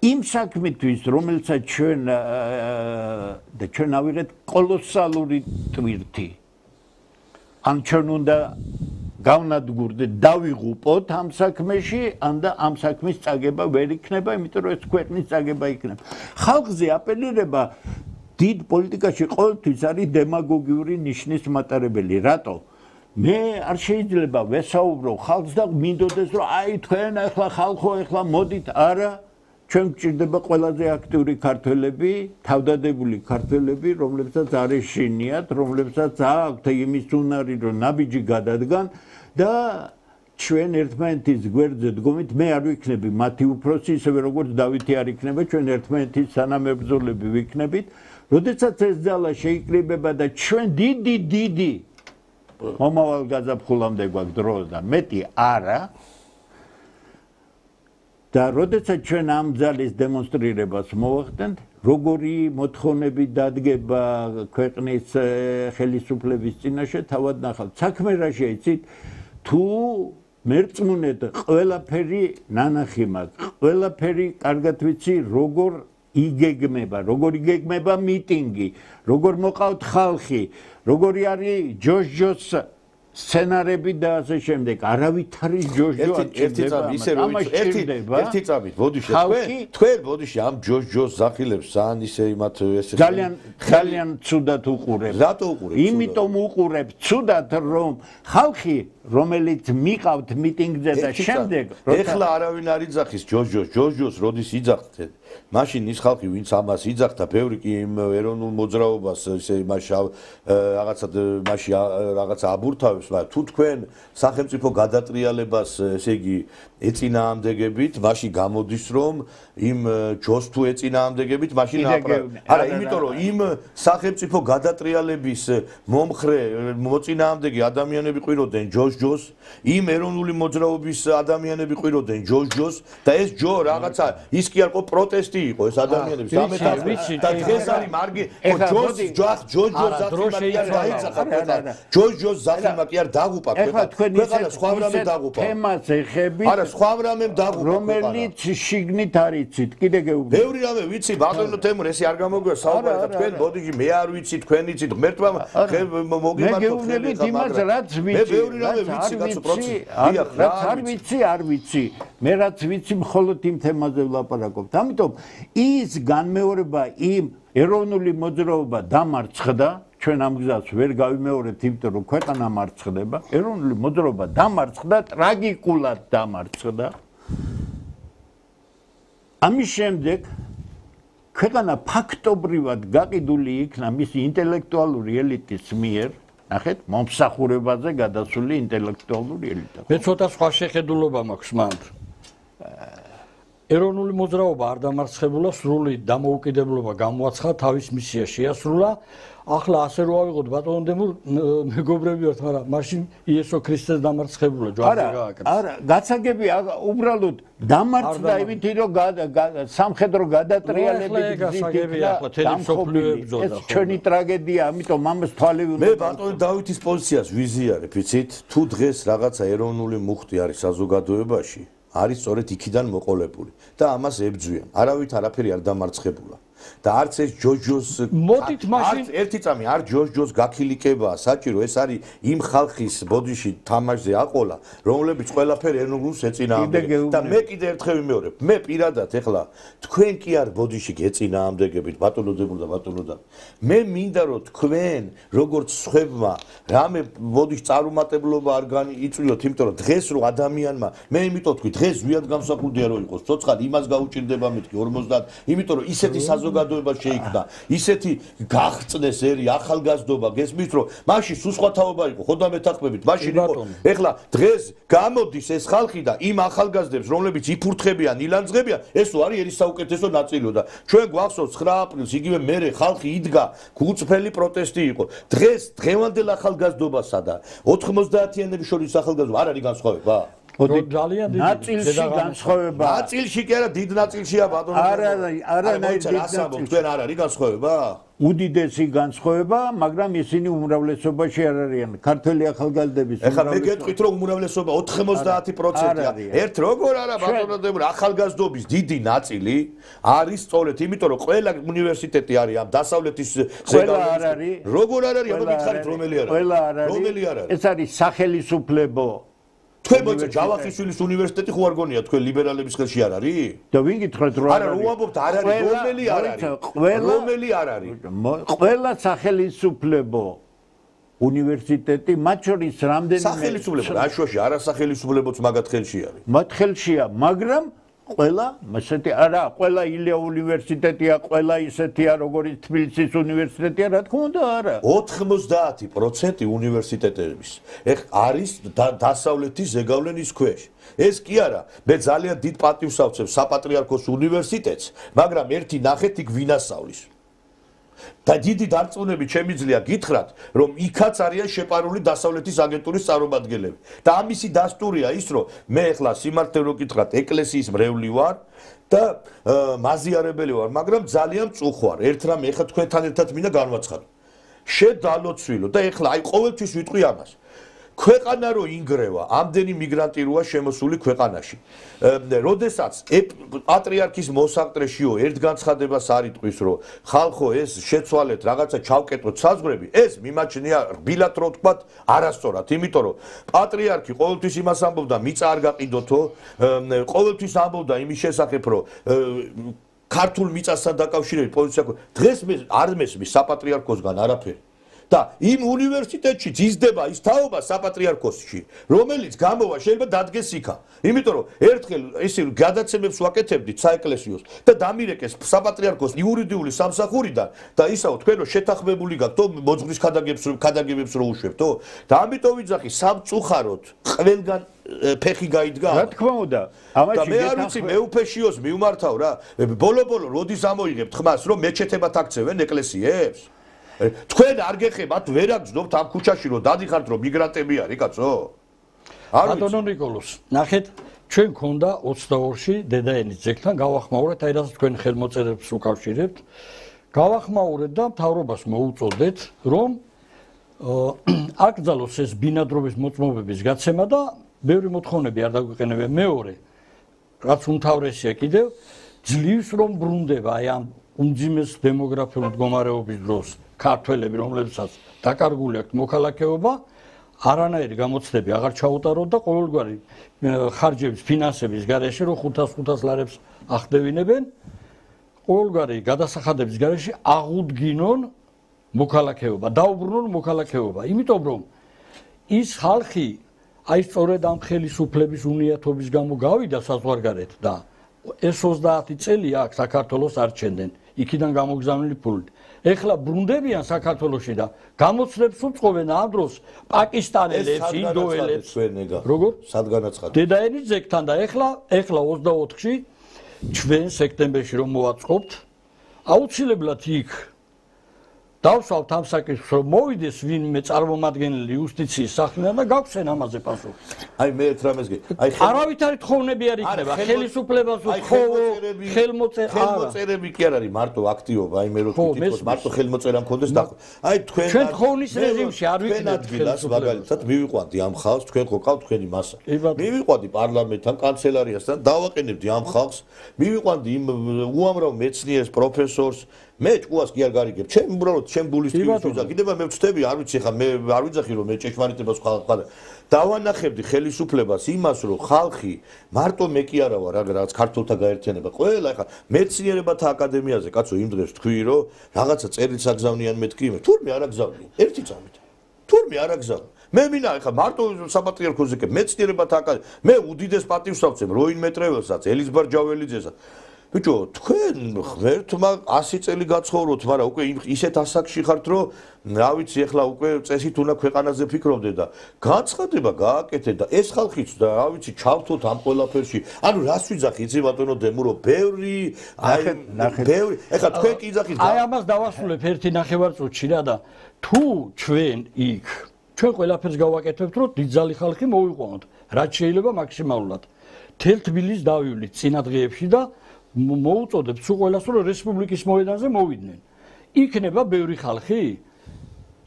იმ საქმისთვის რომელსაც ჩვენ და ჩვენ ავიღეთ კოლოსალური ტვირთი ან ჩვენ უნდა გავნადგურდეთ დავიღუპოთ ამ საქმეში ან და ამ საქმის წაგება ვერ იქნება იმიტომ რომ ეს ქვეყნის წაგება იქნება ხალხზე აპელირება დიდ პოლიტიკაში ყოველთვის არის დემაგოგიური ნიშნის მატარებელი. რატო? მე არ შეიძლება ვესაუბრო ხალხს და მინდოდეს რომ აი თქვენ ახლა ხალხო ახლა მოდით არა ჩვენ გვჭირდება ყველაზე აქტიური ქართველები, თავდადებული ქართველები, რომლებსაც არ ეშინიათ, რომლებსაც აქვთ იმის უნარი, რომ ნაბიჯი გადადგან და ჩვენ ერთმანეთის გვერდზე დგომით, მე არ ვიქნები მათი უფროსი, ისევე როგორც დავითი არ იქნება, ჩვენ ერთმანეთის თანამებრძოლები ვიქნებით, როდესაც ეს ძალა შეიკრიბება და ჩვენ დიდი მომავალ გაზაფხულამდე გვაქვს დრო და მეტი არა და როდესაც ჩვენ ამ ძალის დემონსტრირებას მოვახდენთ, როგორი მოთხოვნები დადგება ქვეყნის ხელისუფლების წინაშე, თავად ნახავთ. საქმე რა შეიცით, თუ მერწმუნედ ყველაფერი ნანახი მაქვს, ყველაფერი კარგად ვიცი, როგორ იგეგმება მიტინგი, როგორ მოყავთ ხალხი, როგორი არის ჯოჯოს სცენარები და ასე შემდეგ. არავითარი ჯოჯო არ ჭირდება. ერთი წამით, ბოდიში, თქვენ ბოდიში ამ ჯოჯოს ზახილებს ძალიან ისე იმათ ესე ძალიან ცუდად უყურებ. რატო უყურებ? იმიტომ უყურებ ცუდად, რომ ხალხი რომელიც მიყავთ მიტინგზე და შემდეგ ეხლა არავინ არ იძახის ჯოჯოს როდის იძახთ მაშინ ის ხალხი ვინც ამას იძახდა ბევრი კი იმ ეროვნულ მოძრაობას ესე რაღაცა აბურთავებს მაგრამ თუ თქვენ სახელმწიფო გადატრიალებას ესე იგი ეწინააღმდეგებით მაშინ გამოდის რომ იმ ჯოს თუ ეწინააღმდეგებით მაშინ არა იმიტომ რომ იმ სახელმწიფო გადატრიალების მომხრე მოწინააღმდეგე ადამიანები ყიროდნენ ჯოს იმ ეროვნული მოძრაობის ადამიანები ყიროდნენ ჯოს და ეს ჯო რაღაცა ის კი არ ყო პროტესტი იყო ეს ადამიანების და დღეს არის მარგი ჯოს ზახილმა კი არ დაღუპა ქვეყანა სხვა რამე დაღუპა თემაზე ხები არა სხვა რამემ დაღუპა რომელიც შიგნით არიცით კიდე გეუბნები ბევრი რამე ვიცი ბატონო თემურ ესე არ გამოგვია საუბარი და თქვენ ბოდიში მე არ ვიცი თქვენ იცით ღმერთმა მოგიმართოთ მე იმას რაც ვიცი მე ბევრი რამე ვიცი კაცო პროცესი არ ვიცი მე რაც ვიცი მხოლოდ იმ თემაზე ვლაპარაკობთ ამიტომ ის განმეორება იმ ეროვნული მოძრაობა დამარცხდა ჩვენ ამ გზას ვერ გავიმეორებთ იმიტომ რომ ქვეყანა მარცხდება ეროვნული მოძრაობა დამარცხდა ტრაგიკულად დამარცხდა ამის შემდეგ ქვეყანა ფაქტობრივად გაყიდული იქნა მისი ინტელექტუალური ელიტის მიერ ნახეთ მომსახურებაზე გადასული ინტელექტუალური ელიტა მე ცოტა სხვა შეხედულობა მაქვს მანდ ეროვნული მოძრაობა არ დამარცხებულა სრული დამოუკიდებლობა გამოაცხადა თავის მისია შეასრულა ახლა ასე რო ავიღოთ ბატონო დემურ მეგობრები ვართ მაგრამ მაშინ იესო ქრისტეს დამარცხებულა ჯვარზე გააკეთეს არა გაცაგები უბრალოდ დამარცხდა იმითი რომ სამხედრო გადატრიალებით გასაგები ახლა თელი მსოფლიო ებრძოდა ეს ჩვენი ტრაგედია ამიტომ ამას თვალე უნდა მე ბატონო დავითის პოზიციას ვიზიარებ იცით თუ დღეს რაღაცა ეროვნული მუხტი არის საზოგადოებაში არის სწორედ იქიდან მოყოლებული და ამას ებძვიან არავით არაფერი არ დამარცხებულა და არც ეს ჯოჯოს მოდით მაშინ ერთი წამი არ ჯოჯოს გაქილიკებაა საჭირო ეს არის იმ ხალხის ბოდიში თამაშზე აყოლა რომლებიც ყველაფერი ეროვნულს ეწინააღმდეგებთ და მე კიდე ერთხელ ვიმეორებ მე პირადად ეხლა თქვენ კი არ ბოდიში გეწინააღმდეგებით ბატონო დებურ და ბატონო და მე მინდა რომ თქვენ როგორც სხვებმა რამე ბოდიში წარუმატებლობა არ იწვიოთ იმიტომ რომ დღეს რო ადამიანმა მე იმიტომ თქვი დღეს ზვიად გამსახურდია რომ იყოს ცოცხლად იმას გაუჭირდება მეთქი 50 იმიტომ რომ ისეთი საზოგადოება შეიქმნა ისეთი გაღწნეს ერი ახალგაზრდობა გესმით რომ მაშინ სულ სხვა თაობა იყო ხო და მეთანხმებით მაშინ იყო ეხლა დღეს გამოდის ეს ხალხი და იმ ახალგაზრდებს რომლებიც იფურთხებიან ილანძღებიან ესო არის ერის საუკეთესო ნაწილიო და ჩვენ გვახსოვს 9 აპრილს იგივე მერე ხალხი იდგა გუწფელი პროტესტი იყო დღეს დღევანდელ ახალგაზრდობასა და 90-იანების შორის ახალგაზრდობა არ არის განსხვავება ძალიან დიდი ნაწილში განსხვავება ნაწილში კი არა დიდ ნაწილშია ბატონო არანაირი თქვენ არ არის განსხვავება უდიდესი განსხვავება მაგრამ ისინი უმრავლესობაში არ არიან ქართველი ახალგაზრდების ეხლა მე გეტყვით რომ უმრავლესობა 90%-ია ერთ როგორ არა ბატონო დემურ ახალგაზრდობის დიდი ნაწილი არის სწორედ იმიტომ რომ ყველა უნივერსიტეტი არის ამ დასავლეთის როგორ არ არის აბა მითხარით რომელი არის ეს არის სახელისუფლებო თქვენ მოიცა ჯავახიშვილის უნივერსიტეტი ხო არ გონია თქვენ ლიბერალების ხელში არ არის? და ვინ გითხრათ რომ არა, რო ვამბობთ არ არის, რომელი არ არის? რომელი არ არის? ყველა სახელმწიფო უნივერსიტეტი მათ შორის რამდენიმე სახელმწიფო რაშუაში არასახელმწიფოებიც მაგათ ხელში არის. მათ ხელშია, მაგრამ ყველა, ესეთი არა, ყველა ილია უნივერსიტეტია, ყველა ისეთია, როგორც თბილისის უნივერსიტეტია, რა თქმა უნდა, არა. 90% უნივერსიტეტების არის დასავლეთის ზეგავლენის ქვეშ. ეს კი არა, მე ძალიან დიდ პატივს ავწევ საპატრიარქოს უნივერსიტეტს, მაგრამ ერთი ნახეთ იქ ვინასწავლის. და დიდი დარწმუნებით შემიძლია გითხრათ, რომ იქაც არიან შეპარული დასავლეთის აგენტურის წარმომადგენლები. და ამისი დასტურია ის, რომ მე ახლა სიმართლე რო გითხრათ, ეკლესიის მრევლი ვარ და მაზიარებელი ვარ, მაგრამ ძალიან მწუხ ვარ. ერთ რამე ახლა თქვენთან ერთად მინდა განვაცხადო. შედალოცვილო და ახლა აი ყოველთვის ვიტყვი ამას. ქვეყანა რო ინგრევა, ამდენი მიგრანტი როა შემოსული ქვეყანაში. როდესაც პატრიარქის მოსაყრეშიო ერთ განცხადებას არ იტყვის, რომ ხალხო ეს შეცვალეთ, რაღაცა ჩავკეტოთ საზღვრები, ეს მიმაჩნია რბილად რო თქვათ, არასწორად, იმიტომ რომ პატრიარქი ყოველთვის იმას ამბობდა, მიწა არ გაყიდოთო, ყოველთვის ამბობდა იმის შესახებ, რომ ქართულ მიწასთან დაკავშირებით პოლიცია დღეს მე არ მესმის საპატრიარქოსგან არაფერი. და იმ უნივერსიტეტში იზრდება ის თაობა საპატრიარქოსში, რომელიც გამოვა შეიძლება დადგეს იქა. იმიტომ რომ ერთხელ ისე გადაცემებს ვაკეთებდით საეკლესიოს და დამირეკეს საპატრიარქოს იურიდიული სამსახურიდან და ისაო თქვენ რომ შეთანხმებული გაქვთ მოძღვრის ქადაგებებს რო უშვებთო და ამიტომ ვიძახი სამწუხაროდ ყველგან ფეხი გაიდგა. რა თქმა უნდა, ამაში მე არ ვიცი მე უფეშიოს მივმართავ რა. ბოლო-ბოლო როდის ამოიღებთ ხმას რომ მეჩეთებად აქცევენ ეკლესიებს? თქვენ არ გეხებათ, ვერ აგზნობთ ამ ქუჩაში რომ დადიხართ რომ მიგრანტები არის, კაცო? ბატონო ნიკოლოს, ნახეთ, ჩვენ გქონდა 22-ში დედაენის ძეგლთან გავახმაურეთ, აი რასაც თქვენ ხელმოწერებს უკავშირებთ. გავახმაურეთ და მთავრობას მოუწოდეთ, რომ აკრძალოს ეს ბინადრობის მოწმობების გაცემა და ბევრი მოთხოვნები არ დაგვიყენებია. მეორე, რაც უმთავრესია კიდევ, ძლივს რომ ბრუნდება აი ამ უმძიმეს დემოგრაფიული მდგომარეობის დროს ქართველები, რომლებსაც დაკარგული აქვთ მოქალაქეობა, არანაირი გამოცდები აღარ ჩაუტაროთ და ყოველგვარი ხარჯების, ფინანსების გარეშე რომ 500 ლარებს ახდევინებენ, ყოველგვარი გადასახადების გარეშე აღუდგინონ მოქალაქეობა, დაუბრუნონ მოქალაქეობა. იმიტომ რომ ის ხალხი აი სწორედ ამ ხელისუფლების უნიათობის გამო გავიდა საზღვარგარეთ და ეს 30 წელი აქ საქართველოს არჩენდნენ, იქიდან გამოგზავნილი ფულით. ეხლა ბრუნდებიან საქართველოში და გამოცდებს უწყობენ ამ დროს პაკისტანელებს, ინდოელებს. როგორ? სადგანაცხადებს. დედაენის ძეგლთან და ეხლა 24-ში ჩვენ სექტემბერში რომ მოვაწყობთ, აუცილებლად იქ დავსვავთ ამ საკითხს, რომ მოვიდეს ვინმე წარმომადგენელი იუსტიციის სახლიდან და გავხსენ ამაზე პასუხი. აი მე ერთ რამეს აი არავითარი თხოვნები არ იქნება, ხელისუფლებას ხელმოწერები კი არ არის მარტო აქტიობა, აი მე რო თვითონ მარტო ხელმოწერა მქონდეს და აი ჩვენ თხოვნის რეჟიმში არ ვიქნებთ ადგილას მაგალითად მივიყვანდი ამ ხალხს, თქვენ ხო ყავთ თქვენი მასა. მივიყვანდი პარლამენტთან, კანცელარიასთან, დავაყენებდი ამ ხალხს, მივიყვანდი იმ უამრავ მეცნიერს, პროფესორს მე ჭკუას კი არ გარიგებ. ჩემ უბრალოდ ჩემ ბულის ტიპს ვიძახი. კიდევ მე ვწდები, არ ვიცი ხა მე არ ვიძახი რომ მე ჭეშმარიტებას ხალხა დავანახებდი ხელისუფლებას იმას რომ ხალხი მარტო მე კი არა ვარ რაღაც ქართულთა გაერთიანება. ყველა ხა მეცნიერებათა აკადემიაზე კაცო იმ დღეს თქვი რომ რაღაცა წერილს აგზავნიან მეთქი იმე. თურმე არ აგზავნიან. ერთი წამით. თურმე არ აგზავნიან. მე მინდა ხა მარტო საპატრიარქოზე კი მეცნიერებათა აკადემია. მე უდიდეს პატივს ავწევ როინ მეტრეველსაც, ელიზბარ ჯაველიძესაც. ბიჭო, თქვენ ღმერთმა 100 წელი გაცხოვროთ, მაგრამ უკვე ისეთ ასაკში ხართ, რომ რა ვიცი, ახლა უკვე წესით უნდა ქვეყანაზე ფიქრობდე და განცხადება გააკეთე და ეს ხალხიც და რა ვიცი, ჩავთოთ ამ ყველაფერში. ანუ რას ვიძახი, იცი ბატონო დემურო, ბევრი, ბევრი. ეხლა თქვენ კი იძახით. აი ამას დავასრულებ ერთი ნახევარწუთში რა და თუ ჩვენ იქ ჩვენ ყველაფერს გავაკეთებთ, რომ დიდძალი ხალხი მოვიყვანოთ, რაც შეიძლება მაქსიმალურად. თელ თბილისს დავივლით წინა დღეებში და მოუწოდებთ სულ ყველას რომ რესპუბლიკის მოედანზე მოვიდნენ. იქნება ბევრი ხალხი,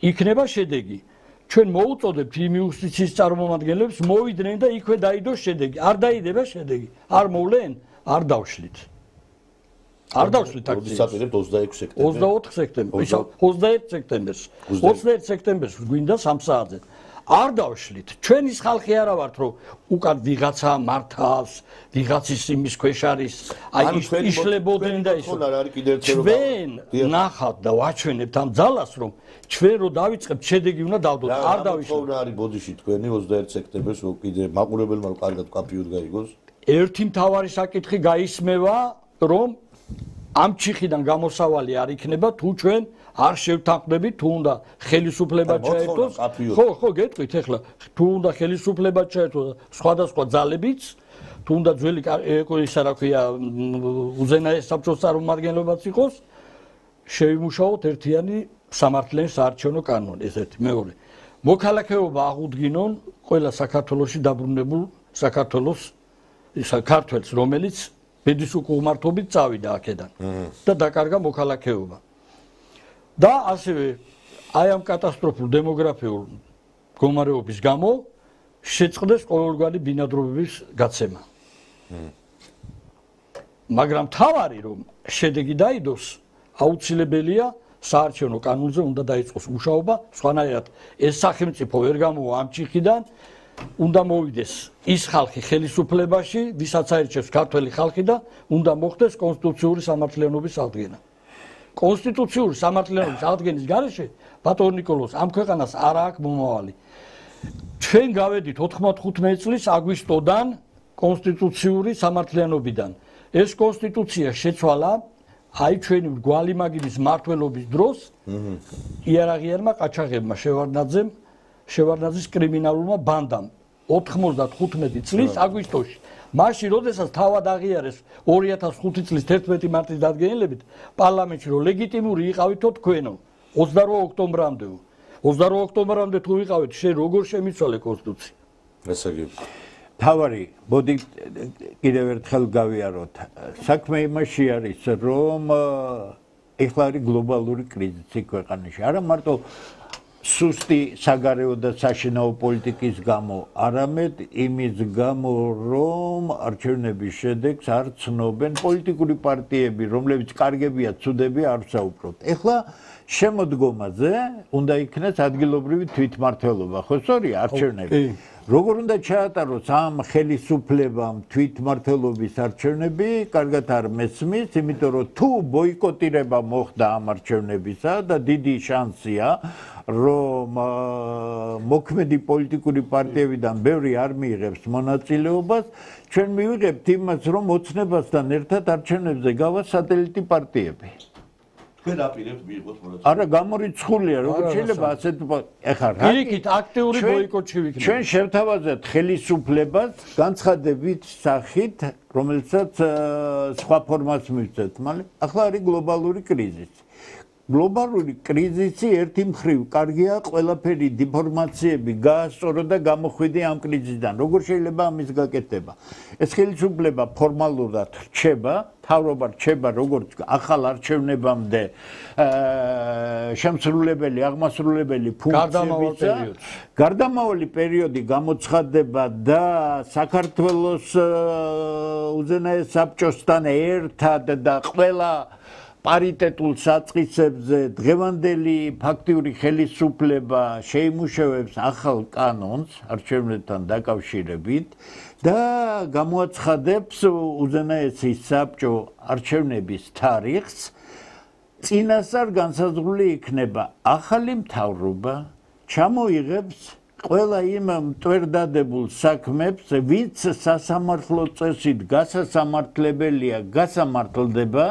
იქნება შედეგი. ჩვენ მოუწოდებთ იმ იუსტიციის წარმომადგენლებს მოვიდნენ და იქვე დაიდოს შედეგი. არ დაიდება შედეგი. არ მოვლენ, არ დავშლით. არ დავშლით აქციას. 26 სექტემბერს. 24 სექტემბერს. 21 სექტემბერს. 21 სექტემბერს გვინდა 3 საათზე. არ დავშლით. ჩვენ ის ხალხი არა ვართ, რომ უკან ვიღაცა მართავს, ვიღაცის იმის ქვეშ არის, აი იშლებოდნენ და ის. ჩვენ ნახავთ და ვაჩვენებთ ამ ძალას, რომ ჩვენ რო დავიწყებთ, შედეგი უნდა დავდოთ. არ დავიშლით. რა არის ბოდიში თქვენი 21 სექტემბერს კიდე მაყურებელმა კარგად კაფიოდ გაიგოს? ერთი მთავარი საკითხი გაისმევა, რომ ამ ჩიხიდან გამოსავალი არ იქნება თუ ჩვენ არ შევთანხმდებით, თუ უნდა ხელისუფლება ჩაერთოს. ხო, გეტყვით ახლა, თუ უნდა ხელისუფლება ჩაერთოს სხვადასხვა ძალებიც, თუ უნდა ძველი ისა რა ქვია უზენაეს საბჭოს წარმომადგენლობაც იყოს, შევიმუშაოთ ერთიანი სამართლიანი საარჩევნო კანონი, ეს ერთი. მეორე, მოქალაქეობა აღუდგინონ ყველა საქართველოში დაბრუნებულ საქართველოს რომელიც ბედის უკუღმართობით წავიდა აქედან და დაკარგა მოქალაქეობა. და ასევე აი ამ კატასტროფულ დემოგრაფიულ მდგომარეობის გამო შეწყდეს ყოველგვარი ბინადრობების გაცემა. მაგრამ თავარი რომ შედეგი დაიდოს, აუცილებელია საარჩევნო კანონზე უნდა დაიწყოს მუშაობა, სხვანაირად ეს სახელმწიფო ვერ გამოვა ამ ჩიხიდან, უნდა მოვიდეს ის ხალხი ხელისუფლებაში, ვისაც აირჩევს ქართველი ხალხი და უნდა მოხდეს კონსტიტუციური სამართლიანობის აღდგენა. კონსტიტუციური სამართლიანობის აღდგენის გარეშე ბატონ ნიკოლოზ ამ ქვეყანას არ აქვს მომავალი. ჩვენ გავედით 95 წლის აგვისტოდან კონსტიტუციური სამართლიანობიდან. ეს კონსტიტუცია შეცვალა აი ჩვენი გვალიმაგირის მმართველობის დროს იარაღიანმა ყაჩაღებმა შევარდნაძის კრიმინალურმა ბანდამ 95 წლის აგვისტოში. მაშინ, როდესაც თავად აღიარეს 2005 წლის 11 მარტის დადგენილებით, პარლამენტში რომ ლეგიტიმური იყავითო თქვენო 28 ოქტომბრამდე. 28 ოქტომბრამდე თუ ვიყავით, შენ როგორ შემიცვალე კონსტიტუცია? ესე იგი თავარი, მოდი კიდევ ერთხელ გავიაროთ. საქმე იმაში არის, რომ ეხლა არის გლობალური კრიზისი ქვეყანაში. არა მარტო სუსტი საგარეო და საშინაო პოლიტიკის გამო, არამედ იმის გამო, რომ არჩევნების შედეგს არ ცნობენ პოლიტიკური პარტიები, რომლებიც კარგებია, ცუდები არ ვსაუბრობთ. ეხლა შემოდგომაზე უნდა იქნეს ადგილობრივი თვითმმართველობა, ხო სწორია, არჩევნები. როგორ უნდა ჩაატაროს ამ ხელისუფლებამ თვითმმართველობის არჩევნები, კარგად არ მესმის, იმიტომ რომ თუ ბოიკოტირება მოხდა ამ არჩევნებისა და დიდი შანსია, რომ მოქმედი პოლიტიკური პარტიებიდან ბევრი არ მიიღებს მონაწილეობას, ჩვენ მივიღებთ იმას, რომ ოცნებასთან ერთად არჩევნებზე გავა სატელიტი პარტიები. თქვენ აპირებთ მიიღოთ მონაწილეობა. არა, გამორიცხულია, როგორ შეიძლება ასეთ ეხლა რა იქით აქტიური ბოიკოტში ვიქნებით. ჩვენ შევთავაზეთ ხელისუფლებას განცხადებით სახით, რომელსაც სხვა ფორმას მივცეთ, მაგრამ ახლა არის გლობალური კრიზისი. გლობალური კრიზისი ერთი მხრივ კარგია, ყველაფერი დიფორმაციები გაასწორო და გამოხვიდე ამ კრიზისიდან. როგორ შეიძლება ამის გაკეთება? ეს ხელისუფლება ფორმალურად რჩება, თავრობა რჩება როგორც ახალ არჩევნებამდე შემსრულებელი, აღმასრულებელი ფუნქციებისა. გარდამავალი პერიოდი გამოცხადება და საქართველოს უზენაეს საბჭოსთან ერთად და ყველა პარიტეტულ საწყისებზე დღევანდელი ფაქტიური ხელისუფლება შეიმუშავებს ახალ კანონს არჩევნებთან დაკავშირებით და გამოაცხადებს უზენაესი საბჭო არჩევნების თარიღს. წინასწარ განსაზღვრული იქნება ახალი მთავრობა, ჩამოიღებს ყველა იმ მტვერდადებულ საქმებს, ვინც სასამართლო წესით გასასამართლებელია, გასამართლდება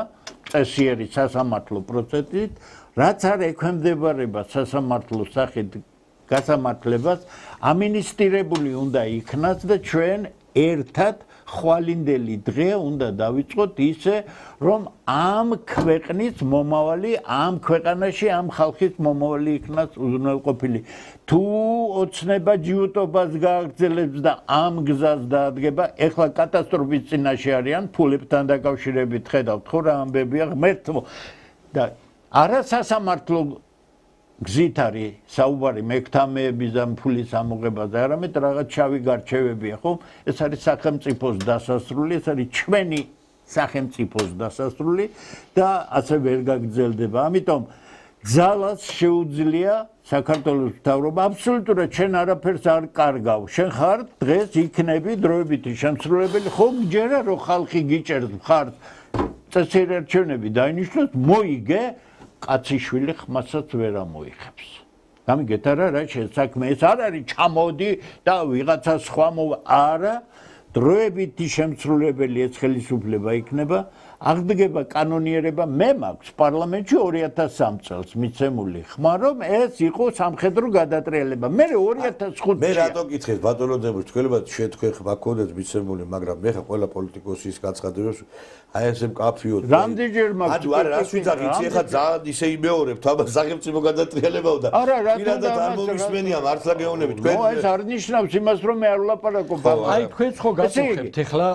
წესიერი სასამართლო პროცესით, რაც არ ექვემდებარება სასამართლო სახით გასამართლებას, ამინისტირებული უნდა იქნას და ჩვენ ერთად ხვალინდელი დღე უნდა დავიწყოთ ისე, რომ ამ ქვეყნის მომავალი, ამ ქვეყანაში, ამ ხალხის მომავალი იქნას უზრუნველყოფილი. თუ ოცნება ჯიუტობას გააგრძელებს და ამ გზას დაადგება, ეხლა კატასტროფის წინაშე არიან, ფულებთან დაკავშირებით ხედავთ, ხო რა ამბებია ღმერთო და არა სასამართლო გზით არის საუბარი მექთამეების და ფულის ამოღებაზე, არამედ რაღაც შავი გარჩევებია, ხო? ეს არის სახელმწიფოს დასასრული, ეს არის ჩვენი სახელმწიფოს დასასრული და ასე ვერ გაგრძელდება. ამიტომ ძალას შეუძლია საქართველოს მთავრობა აბსოლუტურად შენ არაფერს არ კარგავ. შენ ხარ დღეს იქნები დროებითი შემსრულებელი, ხო გჯერა რომ ხალხი გიჭერს მხარს წესიერი არჩევნები დაინიშნოს, მოიგე, კაციშვილი ხმასაც ვერ ამოიღებს. გამიგეთ არა რა საქმე ეს არ არის ჩამოდი და ვიღაცა სხვა არა დროებითი შემსრულებელი ეს ხელისუფლება იქნება აღდგება კანონიერება მე მაქვს პარლამენტში 2003 წელს მიცემული ხმა რომ ეს იყო სამხედრო გადატრიალება მე 2005 მე რატო გითხეთ ბატონო დებუს თქვენებად შეთქვენ ხმა გქონდეთ მიცემული მაგრამ მე ხა ყველა პოლიტიკოსის გაცხადებებს აი ესე მკაფიოდ რამდენჯერ მაქვს არა რას ვიძახი იცი ხა ძალიან ისე იმეორებთ აბა სახელმწიფო გადატრიალებაო და პირადად არ მომისმენია მართლა გეუბნები თქვენ ეს არ ნიშნავს იმას რომ მე არ ვლაპარაკობ აი თქვენც ხო გაწუხებთ ეხლა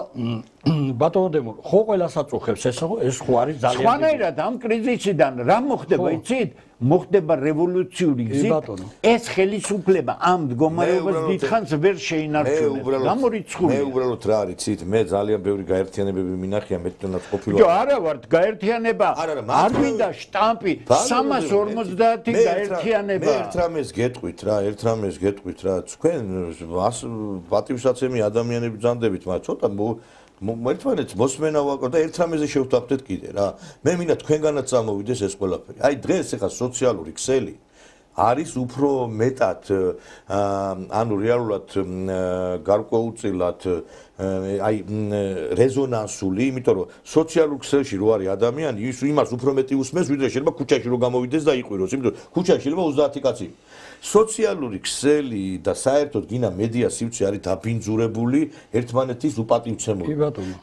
ბატონო დემო ხო ყველას აწუხებს ეს ხო არის ძალიან სხვანაირად ამ კრიზისიდან რა მოხდება იცით მოხდება რევოლუციური გზით ეს ხელისუფლება ამ მდგომარეობას დიდხანს ვერ შეინარჩუნებს გამორიცხული მე უბრალოდ რა არის იცით მე ძალიან ბევრი გაერთიანებები მინახია მე თვითონაც ყოფილი ვარ არა ვარ გაერთიანება არ მინდა შტამპი 350 გაერთიანება მე ერთ რამეს გეტყვით რა თქვენ პატივსაცემი ადამიანები ბრძანდებით მაგრამ ცოტა ერთმანეთს მოსმენა ვაკრო და ერთ რამეზე შევთანხმდეთ კიდე რა მე მინდა თქვენგანაც წამოვიდეს ეს ყველაფერი აი დღეს ეხა სოციალური ქსელი არის უფრო მეტად ანუ რეალურად გარკვეულწილად აი რეზონანსული იმიტომ რომ სოციალურ ქსელში რო არის ადამიანი ის იმას უფრო მეტი უსმენს ვიდრე შეიძლება ქუჩაში რო გამოვიდეს და იყვიროს იმიტომ რომ ქუჩაში შეიძლება 30 კაცი სოციალური ქსელი და საერთოდ გინა მედია სივრცე არის დაბინძურებული ერთმანეთის უპატივცემული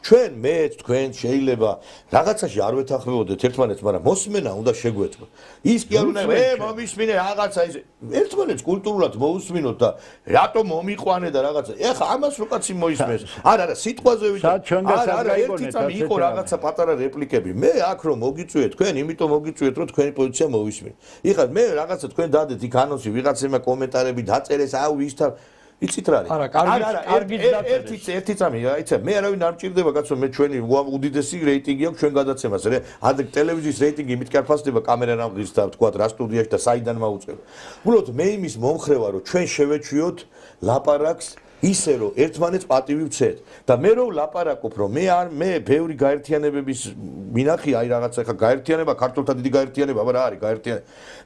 ჩვენ მე თქვენ შეიძლება რაღაცაში არ ვეთანხმებოდეთ ერთმანეთს მაგრამ მოსმენა უნდა შეგვეწყო ის კი არ უნდა მომისმინე რაღაცა ის ერთმანეთს კულტურულად მოусმინოთ და რატო მომიყვანე და რაღაცა ეხა ამას რო კაცი მოისმენს არა სიტყვაზე არა ერთი წამი იყო რაღაცა პატარა რეპლიკები მე აქ რომ მოგიწვიეთ თქვენ იმიტომ მოგიწვიეთ რომ თქვენი პოზიცია მოვისმინე იხა მე რაღაცა თქვენ დადეთ იქ ანონსი ვიღაცემა კომენტარები დაწერეს აუ ვისთან იცით რა არის ერთი წამი იცი მე არავინ არ მჭირდება კაცო მე ჩვენი უდიდესი რეიტინგი აქვს ჩვენ გადაცემას ადრე ტელევიზიის რეიტინგი იმით კი არ ფასდება კამერა რამღის და თქვა რა სტუდიაში და საიდან მაუწყებ უბრალოდ მე იმის მომხრე ვარ რომ ჩვენ შევეჩვიოთ ლაპარაკს ისე რომ ერთმანეთს პატივი ვცეთ და მე რომ ლაპარაკობ რომ მე ბევრი გაერთიანებების მინახი აი რაღაცა ხა გაერთიანება ქართულთა დიდი გაერთიანება აბა რა არის გაერთიანება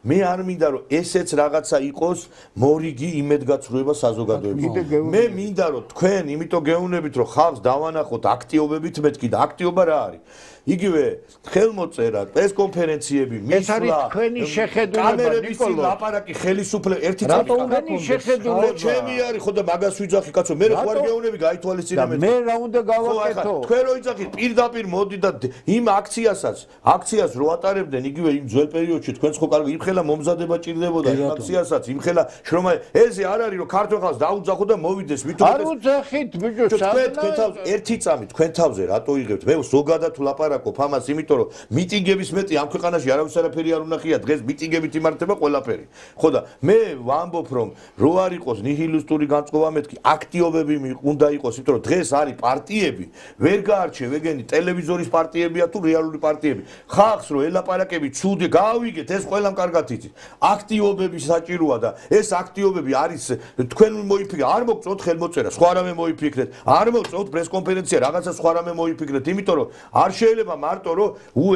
მე არ მინდა რომ ესეც რაღაცა იყოს მორიგი იმედგაცრუება საზოგადოებაში მე მინდა რომ თქვენ იმიტომ გეუბნებით რომ ხალხს დავანახოთ აქტიობებით მეთქი და აქტიობა რა არის იგივე ხელმოწერა პრესკონფერენციები ეს არის თქვენი შეხედულება ნიკოლო ლაპარაკი ხელისუფლება ერთი წამი შეხედულება ჩემი არის ხო და მაგას ვიძახი კაცო მე რა ვარ გეუბნები გაითვალისწინე მე რა უნდა გავაკეთო თქვენ რო იძახით პირდაპირ მოდი და იმ აქციას რო ატარებდნენ იგივე იმ ძველ პერიოდში თქვენც ხო კარგი იმხელა მომზადება ჭირდებოდა იმ აქციასაც იმხელა შრომა ესე არ არის რომ ქართულ ხალხს დაუძახო და მოვიდეს ვითომ არ უძახით ბიჭო თქვენ თავზე ერთი წამი თქვენ თავზე რატო იღებთ მე ზოგადად ლაპარაკობ ამას იმიტომ რომ მიტინგების მეტი ამ ქვეყანაში არავის არაფერი არ უნახია დღეს მიტინგებით იმართება ყველაფერი ხო და მე ვამბობ რომ რო არ იყოს ნიჰილისტური განწყობა მეთქი აქტიობები უნდა იყოს იმიტომ რომ დღეს არის პარტიები ვერ გაარჩევ ეგენი ტელევიზორის პარტიებია თუ რეალური პარტიები ხალხს რო ელაპარაკები ცუდი გავიგეთ ეს ყველამ კარგად იცით აქტიობები საჭიროა და ეს აქტიობები არის თქვენ მოიფიქრეთ არ მოგწოთ ხელმოწერა სხვა რამე მოიფიქრეთ არ მოგწოთ პრესკონფერენცია რაღაცა სხვა რამე მოიფიქრეთ იმიტომ რომ არ შეიძლება მარტო რომ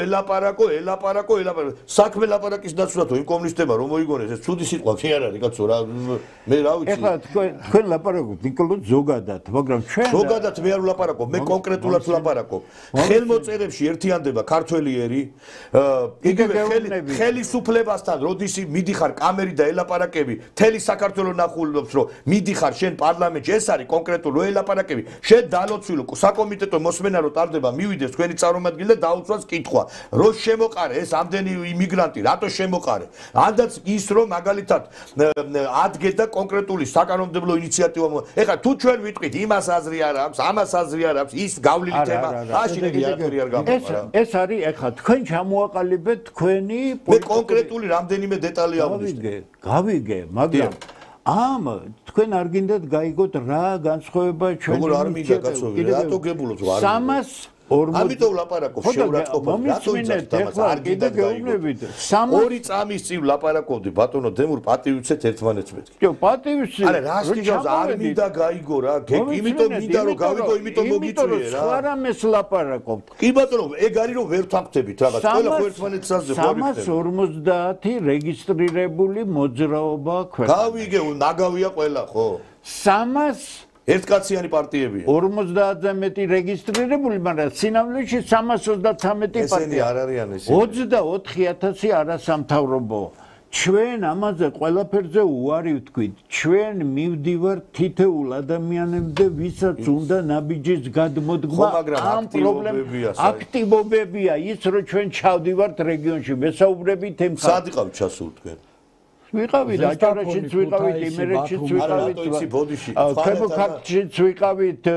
ელაპარაკო საქმე ლაპარაკის დაცვათო იმ კომუნისტებმა რომ მოიგონეს ეს ცუდი სიტყვა კი არ არის კაცო რა მე რა ვიცი ეხლა თქვენ ლაპარაკობთ ნიკოლო ზოგადად მაგრამ ჩვენ ზოგადად მე არ ვლაპარაკობ მე კონკრეტულად ვლაპარაკობ ხელმოწერებში ერთიანდება ქართველიერი იგივე ხელისუფლებასთან როდის მიდიხარ კამერი და ელაპარაკები მთელი საქართველოს ნახულობს რომ მიდიხარ შენ პარლამენტში ეს არის კონკრეტულ რო ელაპარაკები შენ დალოცვილო საკომიტეტო მოსმენა რო ტარდება მივიდეს თქვენი წარმომადგენელი და დაუცვას კითხვა რო შემოყარე ეს ამდენი იმიგრანტი რატო შემოყარე ანდაც ის რომ მაგალითად ადგედა კონკრეტული საკანონმდებლო ინიციატივა ეხლა თუ ჩვენ ვიტყვით იმას აზრი არ აქვს ამას აზრი არ აქვს ის გავლილი თემა აშინები არ გამომარა ეს არის ეხლა თქვენ ჩამოაყალიბეთ თქვენი მე კონკრეტული რამდენიმე დეტალი აღვნიშნე გავიგე მაგრამ ამ თქვენ არ გინდათ გაიგოთ რა განსხვავება ჩვენ როგორ არ მინდა კაცო რატო გებულობთ ამიტომ ლაპარაკობ შეურაცხყოფად რატო იძახთ ამას არ გინდა გეუბნებით ორი წამის წინ ლაპარაკობდი ბატონო დემურ პატივიცეთ ერთმანეთს მეთქი კი პატივიცი არა რას გიგავს არ მინდა გაიგო რა იმიტომ მინდა რომ გავიგო იმიტომ მოგიწვიე რა სხვა რამეს ლაპარაკობთ კი ბატონო ეგ არის რომ ვერ ვთანხმდებით რაღაც ყველა ერთმანეთს საზზე ხო 350 რეგისტრირებული მოძრაობა ქვეყანაში გავიგე ნაგავია ყველა ხო 300 ერთკაციანი პარტიებია 50-ზე მეტი რეგისტრირებული, მაგრამ სინამდვილეში 333 ესენი პარტია. არ არიან ესენი. 24000 არასამთავრობო. ჩვენ ამაზე ყველაფერზე უარი ვთქვით. ჩვენ მივდივართ თითოეულ ადამიანებზე, ვისაც უნდა ნაბიჯის გადმოდგმა ამ პრობლემას. აქტივობებია ის, რომ ჩვენ ჩავდივართ რეგიონში, მესაუბრებით ემ სად იყავ ჩასულ თქვენ? ვიყავით აჭარაშიც ვიყავით იმერეთშიც ვიყავით ქებოქართშიც ვიყავით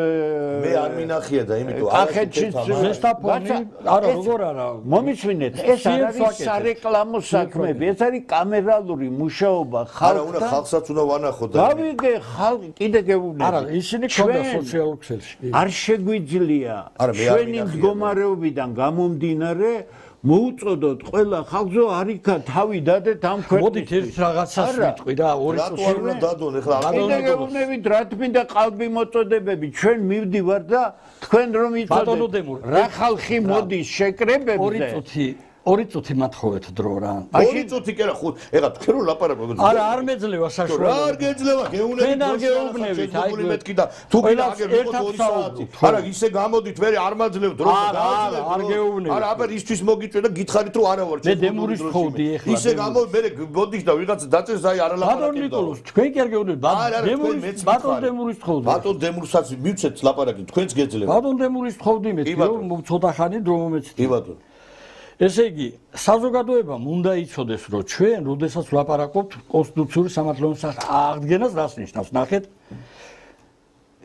მე არ მინახია და იმიტომ კახეთშიც ზესტაფონი არა როგორ არა მომისმინეთ ეს არ არის სარეკლამო საქმეები ეს არის კამერალური მუშაობა ხალხთან არა უნდა ხალხსაც უნდა ვანახო და გავიგე ხალხი კიდე გეუბნები არა ისინი ქონდა სოციალურ ქსელში არ შეგვიძლია ჩვენი მდგომარეობიდან გამომდინარე მოუწოდოთ ყველა ხალხო არიქა თავი დადეთ ამ ქვეყნის. მოდით ერთ რაღაცას ვიტყვი რა, ორი წუთი უნდა დადონ ეხლა გეუბნებით რა თქმა qalbi მოწოდებები ჩვენ მივდივარ და თქვენ რომ იცოდეთ რა ხალხი მოდის შეკრებებზე ორი წუთი მათხოვეთ დრო რა. ორი წუთი კი არა ხო ეხლა თქვენ რო ლაპარაკობთ არა არ მეძლევა საშუალო რა არ გეძლევა გეუბნებით აი მეთქი და თუ კი აგერ ვიყოთ 2 საათი არა ისე გამოდით მე არ მაძლევ დროს არ გეუბნებით არა აბა ისთვის მოგიწვე და გითხარით რომ არა ვარ მე დემურის ხოვდი ეხლა ისე გამო მე მოდით და ვიღაც დაწეს აი არა ლაპარაკობ ბატონ ნიკოლოს თქვენ კი არ გეუბნებით ბატონ დემურის ხოვდი ბატონ დემურსაც მივცეთ ლაპარაკი თქვენც გეძლევა ბატონ დემურის ხოვდი მე რომ ცოტა ხანი დრო მომეცით კი ბატონ ესე იგი, საზოგადოებამ უნდა იცოდეს, რომ ჩვენ, როდესაც ვლაპარაკობთ კონსტიტუციური სამართლიანობის აღდგენას, რას ნიშნავს, ნახეთ.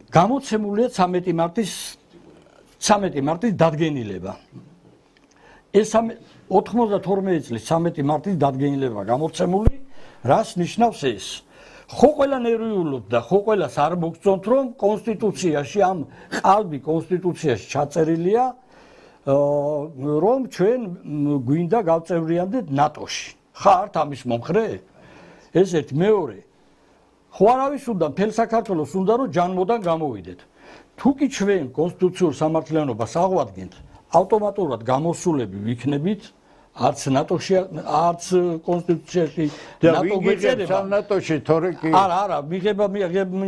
გამოცემულია 13 მარტის დადგენილება. ეს 92 წლის 13 მარტის დადგენილება გამოცემული, რას ნიშნავს ეს? ხო ყველა ნერვიულობ და ხო ყველას არ მოგწონთ, რომ კონსტიტუციაში ამ ყალბი კონსტიტუციაში ჩაწერილია რომ ჩვენ გვინდა გავწევრიანდეთ ნატოში. ხართ ამის მომხრე? ეს ერთი, მეორე. ხო არავის უნდა მთელ საქართველოს უნდა რომ ჯანმოდან გამოვიდეთ. თუ კი ჩვენ კონსტიტუციურ სამართლიანობას აღვადგენთ, ავტომატურად გამოსულები ვიქნებით არც ნატოში, არც კონსტიტუციაში ნატო გვეწერება ნატოში თორე კი არა, მიღება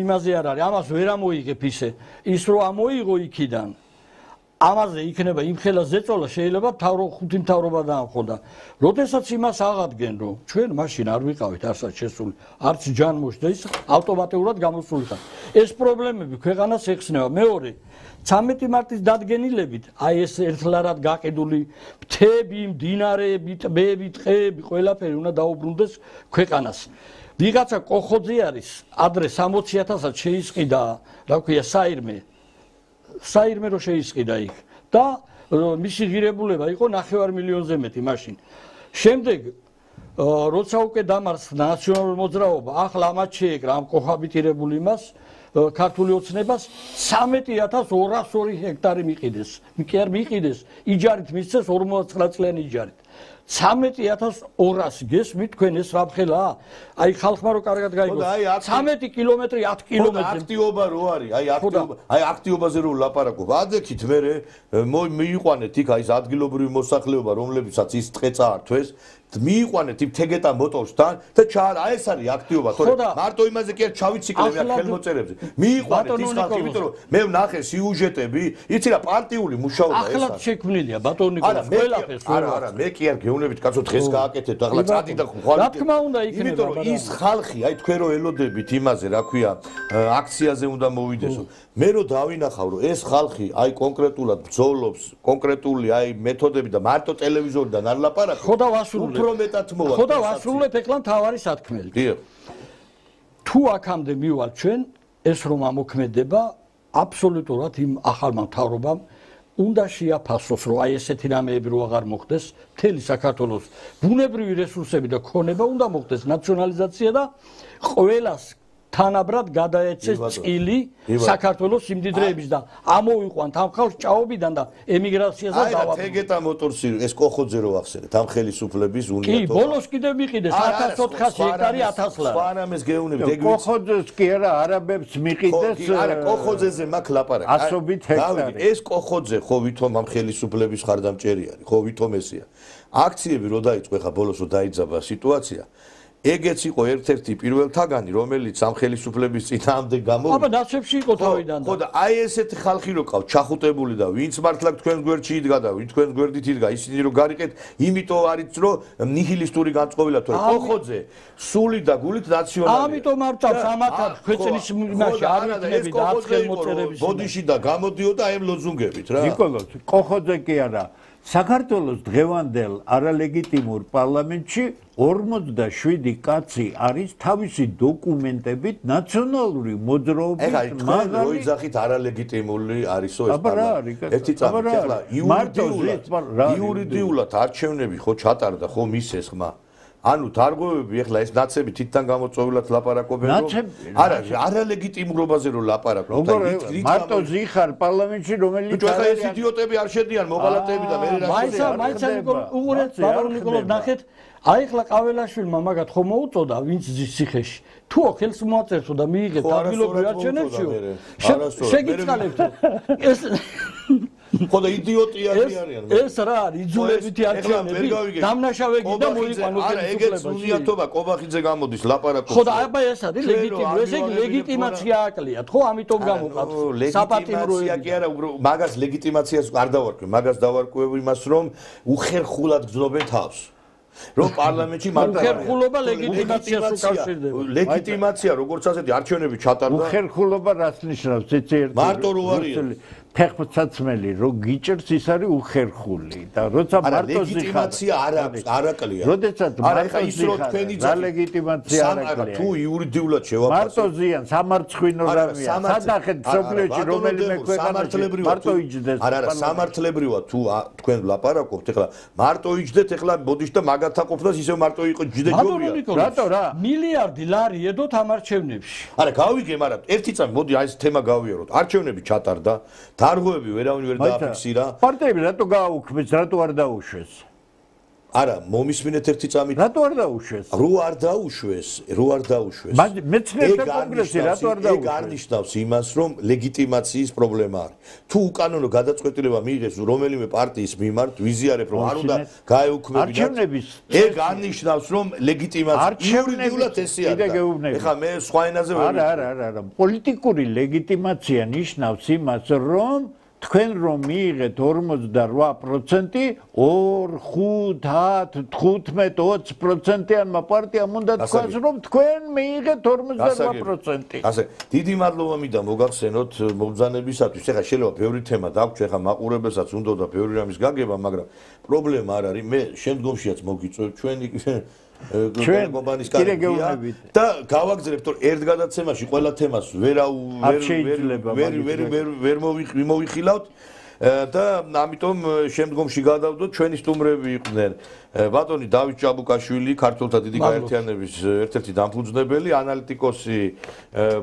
იმაზე არ არის. ამას ვერ ამოიღებ ისე. ის რო ამოიღო იქიდან ამაზე იქნება იმხელა ზეწოლა შეიძლება ხუთი მთავრობა დაამხოდა. როდესაც იმას აღადგენ რომ ჩვენ მაშინ არ ვიყავით არსაც შესული, არც ჯანმოშ და ის ავტომატურად გამოსული ხარ. ეს პრობლემები ქვეყანას ეხსნება. მეორე 13 მარტის დადგენილებით აი ეს ერთლარად გაყიდული მთები, მდინარეები, ტბები, ტყეები, ყველაფერი უნდა დაუბრუნდეს ქვეყანას. ვიღაცა კოხოძე არის, ადრე 60.000-ად შეისყიდა, რა ქვია, საირმე რო შეისყიდა იქ და მისი ღირებულება იყო 9 მილიონზე მეტი მაშინ. შემდეგ როცა უკვე დამარცხდა ნაციონალური მოძრაობა, ახლა ამათ შეეკრა ამ კოხაბიტირებული იმას ქართული ოცნებას 13.202 ჰექტარი მიყიდეს. კი არ მიყიდეს, იჯარით მისცეს 49 წლიანი იჯარით. 13.200 გესმით თქვენ ეს რამხელა? აი ხალხმა რო კარგად გაიგოს. 13 კილომეტრი 10 კილომეტრი. აქტიობა რო არის, აი აქტიობაზე რო ლაპარაკობ. ადექით მე მიიყვანეთ იქ აი ეს ადგილობრივი მოსახლეობა, რომლებიცაც ის ტყე წაართვეს, მიიყვანეთ იმ თეგეტა მოტორსთან და აი ეს არის აქტიობა, თორე მარტო იმაზე კი არ ჩავიციკლებ აქ ხელმოწერებზე. მიიყვანეთ ის ხალხი, იმიტომ რომ მე ვნახე სიუჟეტები, იცი რა პარტიული მუშაობა ეს არის. ახლად შექმნილია ბატონ ნიკოლოს ყველაფერს. არა, მე კი არ გეუბნებით, კაცო დღეს გააკეთეთ, ახლა წადი და ხვალ. რა თქმა უნდა იქნება, იმიტომ რომ ის ხალხი, აი თქვენ რო ელოდებით იმაზე, რა ქვია, აქციაზე უნდა მოვიდესო. მე რო დავინახავ, რომ ეს ხალხი აი კონკრეტულად ბრძოლობს, კონკრეტული აი მეთოდები და მარტო ტელევიზორიდან არ ლაპარაკობს. ხო და ვასრულებ. უფრო მეტად მოვა. ხო და ვასრულებ ეხლა მთავარი სათქმელი. დიახ. თუ აქამდე მივალ ჩვენ ეს რომ ამოქმედება აბსოლუტურად იმ ახალმა მთავრობამ უნდა შეაფასოს, რომ აი ესეთი რამეები რო აღარ მოხდეს, მთელი საქართველოს ბუნებრივი რესურსები და ქონება უნდა მოხდეს ნაციონალიზაცია და ყველას თანაბრად გადაეცეს წილი საქართველოს სიმდიდრეების და ამოიყვანთ ამ ხალხს ჭაობიდან და ემიგრაციას და აი თეგეტა მოტორსი ეს კოხოძე რო ახსენეთ ამ ხელისუფლების უნიატო კი ბოლოს კიდე მიყიდეს 1400 ჰექტარი 1000 ლარი სხვა რამეს გეუნებით ეგ კოხოძეს კი არა არაბებს მიყიდეს არა კოხოძეზე მაქვს ლაპარაკი ასობით ჰექტარი ეს კოხოძე ხო ვითომ ამ ხელისუფლების ხარდამჭერი არის ხო ვითომ ესია აქციები რო დაიწყო ხა ბოლოს რო დაიძაბა სიტუაცია ეგეც იყო ერთ-ერთი პირველთაგანი რომელიც ამ ხელისუფლების წინააღმდეგ გამოვიდა აბა ნაცებში იყო თავიდან ხო და აი ესეთი ხალხი რო ყავს ჩახუტებული და ვინც მართლა თქვენ გვერდში იდგა და ვინც თქვენ გვერდით იდგა ისინი რო გარიყეთ იმიტომ არის რომ ნიჰილისტური განწყობილა თუ კოხოძე სული და გულით ნაციონალია ამიტომ არ ჭამს ამათაც ქვეწელის იმაში არ იქნები და აცხელ მოწერების ბოდიში და გამოდიოდა აი ამ ლოზუნგებით რა ნიკოლოზ კოხოძე კი არა საქართველოს დღევანდელ არალეგიტიმურ პარლამენტში 47 კაცი არის თავისი დოკუმენტებით ნაციონალური მოძრაობის მაღალი როიძახით არალეგიტიმული არისო ეს პარლამენტი ერთი წამით ახლა იურიდიულად არჩევნები ხო ჩატარდა ხო მისეს ხმა ანუ თარგმანები ახლა ეს ნაცები თითთან გამოწვეულად ლაპარაკობენ რომ არა არალეგიტიმურობაზე რომ ლაპარაკობ და მარტო ზიხარ პარლამენტში რომელიც ახლა ეს იდიოტები არ შედიან მოღალატეები და მე მაინც უღურეთ ბაბა ნიკოლოზ ნახეთ აი ახლა ყაველაშვილმა მაგათ ხომ მოუწოდა ვინც ზის ციხეში თუ ხელს მოაწერთო და მიიღეთ ადგილობრივ არჩევნებშიო შეგიწყალებთ ეს ხო და იდიოტიები არიან ეს რა არის იძულებითი არჩევნები დამნაშავეგი და მოიყვანო არა ეგეც უნიატობა კობახიძე გამოდის ლაპარაკობს ხო და აბა ეს არის ლეგიტიმური ეს იგი ლეგიტიმაცია აკლიათ ხო ამიტომ გამოყავთ საპატიმროები კი არა მაგას ლეგიტიმაციას არ დავარკვევ მაგას დავარკვევ იმას რომ უხერხულად გრძნობენ თავს რომ პარლამენტში მარტო უხერხულობა ლეგიტიმაციას უკავშირდება ლეგიტიმაცია როგორც ასეთი არჩევნები ჩატარდა უხერხულობა რას ნიშნავს ეცე ერთი მარტო რო არის ფეხბურთსაცმელი რო გიჭერს ის არის უხერხული და როცა მარტო ლეგიტიმაცია არ აქვს არაკლია როდესაც მარტო ის რო თქვენი და ლეგიტიმაცია არაკლია თუ იურიდიულად შევაფასო მარტო ზიან სამარცხვინო რამეა სადახეთ სოფლიოში რომელიმე ქვეყანაში მარტო იჯდეს არა სამართლებრივად თუ თქვენ ლაპარაკობთ ეხლა მარტო იჯდეთ ეხლა ბოდიშ და მაგათა ყოფნას ისევ მარტო იყო ჯდე ჯობია რატო რა მილიარდი ლარი ედოთ ამ არჩევნებში არა გავიგე მაგრამ ერთი წამი მოდი აი ეს თემა გავიაროთ არჩევნები ჩატარდა თარგმანები ვერავინ ვერ დააფიქსირა პარტიები რატო გააუქმეს რატო არ დაუშვეს არა მომისმინეთ ერთი წამით რატო არ დაუშვეს რო არ დაუშვეს მეცნიერთა კონგრესი რატო არ დაუშვეს ეგ არნიშნავს იმას რომ ლეგიტიმაციის პრობლემა არის თუ უკანონო გადაწყვეტილება მიიღეს რომელიმე პარტიის მიმართ ვიზიარებ რომ არ უნდა გაეუქმებინათ ეგ არნიშნავს რომ ლეგიტიმაცია იურიდიულად ესე არის ეხლა მე სხვა ენაზე ვერ არა პოლიტიკური ლეგიტიმაცია ნიშნავს იმას რომ თქვენ რომ მიიღეთ 48% 2, 5, 10, 15, 20%-იანმა პარტიამ უნდა თქვას რომ თქვენ მიიღეთ 48%. ასე დიდი მადლობა მინდა მოგახსენოთ მობრძანებისათვის. ეხლა შეიძლება ბევრი თემა დაგვჭირ, ეხლა მაყურებელსაც უნდა და ბევრი რამის გაგება, მაგრამ პრობლემა არ არის. მე შემდგომშიაც მოგიწევ ჩვენი კომპანიის კარგია და გავაგზავნებთ რომ ერთ გადაცემაში ყველა თემას ვერ მოვიხილავთ და ამიტომ შემდგომში გადავდოთ ჩვენი სტუმრები იყვნენ ბატონი დავით ჭაბუკაშვილი ქართველთა დიდი გაერთიანების ერთ-ერთი დამფუძნებელი ანალიტიკოსი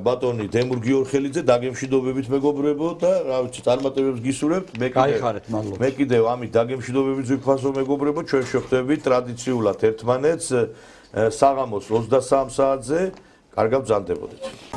ბატონი დემურ გიორხელიძე დაგემშვიდობებით მეგობრებო და რა ვიცი წარმატებებს გისურვებთ მე კიდევ ამით დაგემშვიდობებით ვიფასო მეგობრებო ჩვენ შევხვდებით ტრადიციულად ერთმანეთს საღამოს 23 საათზე კარგად ბრძანდებოდეთ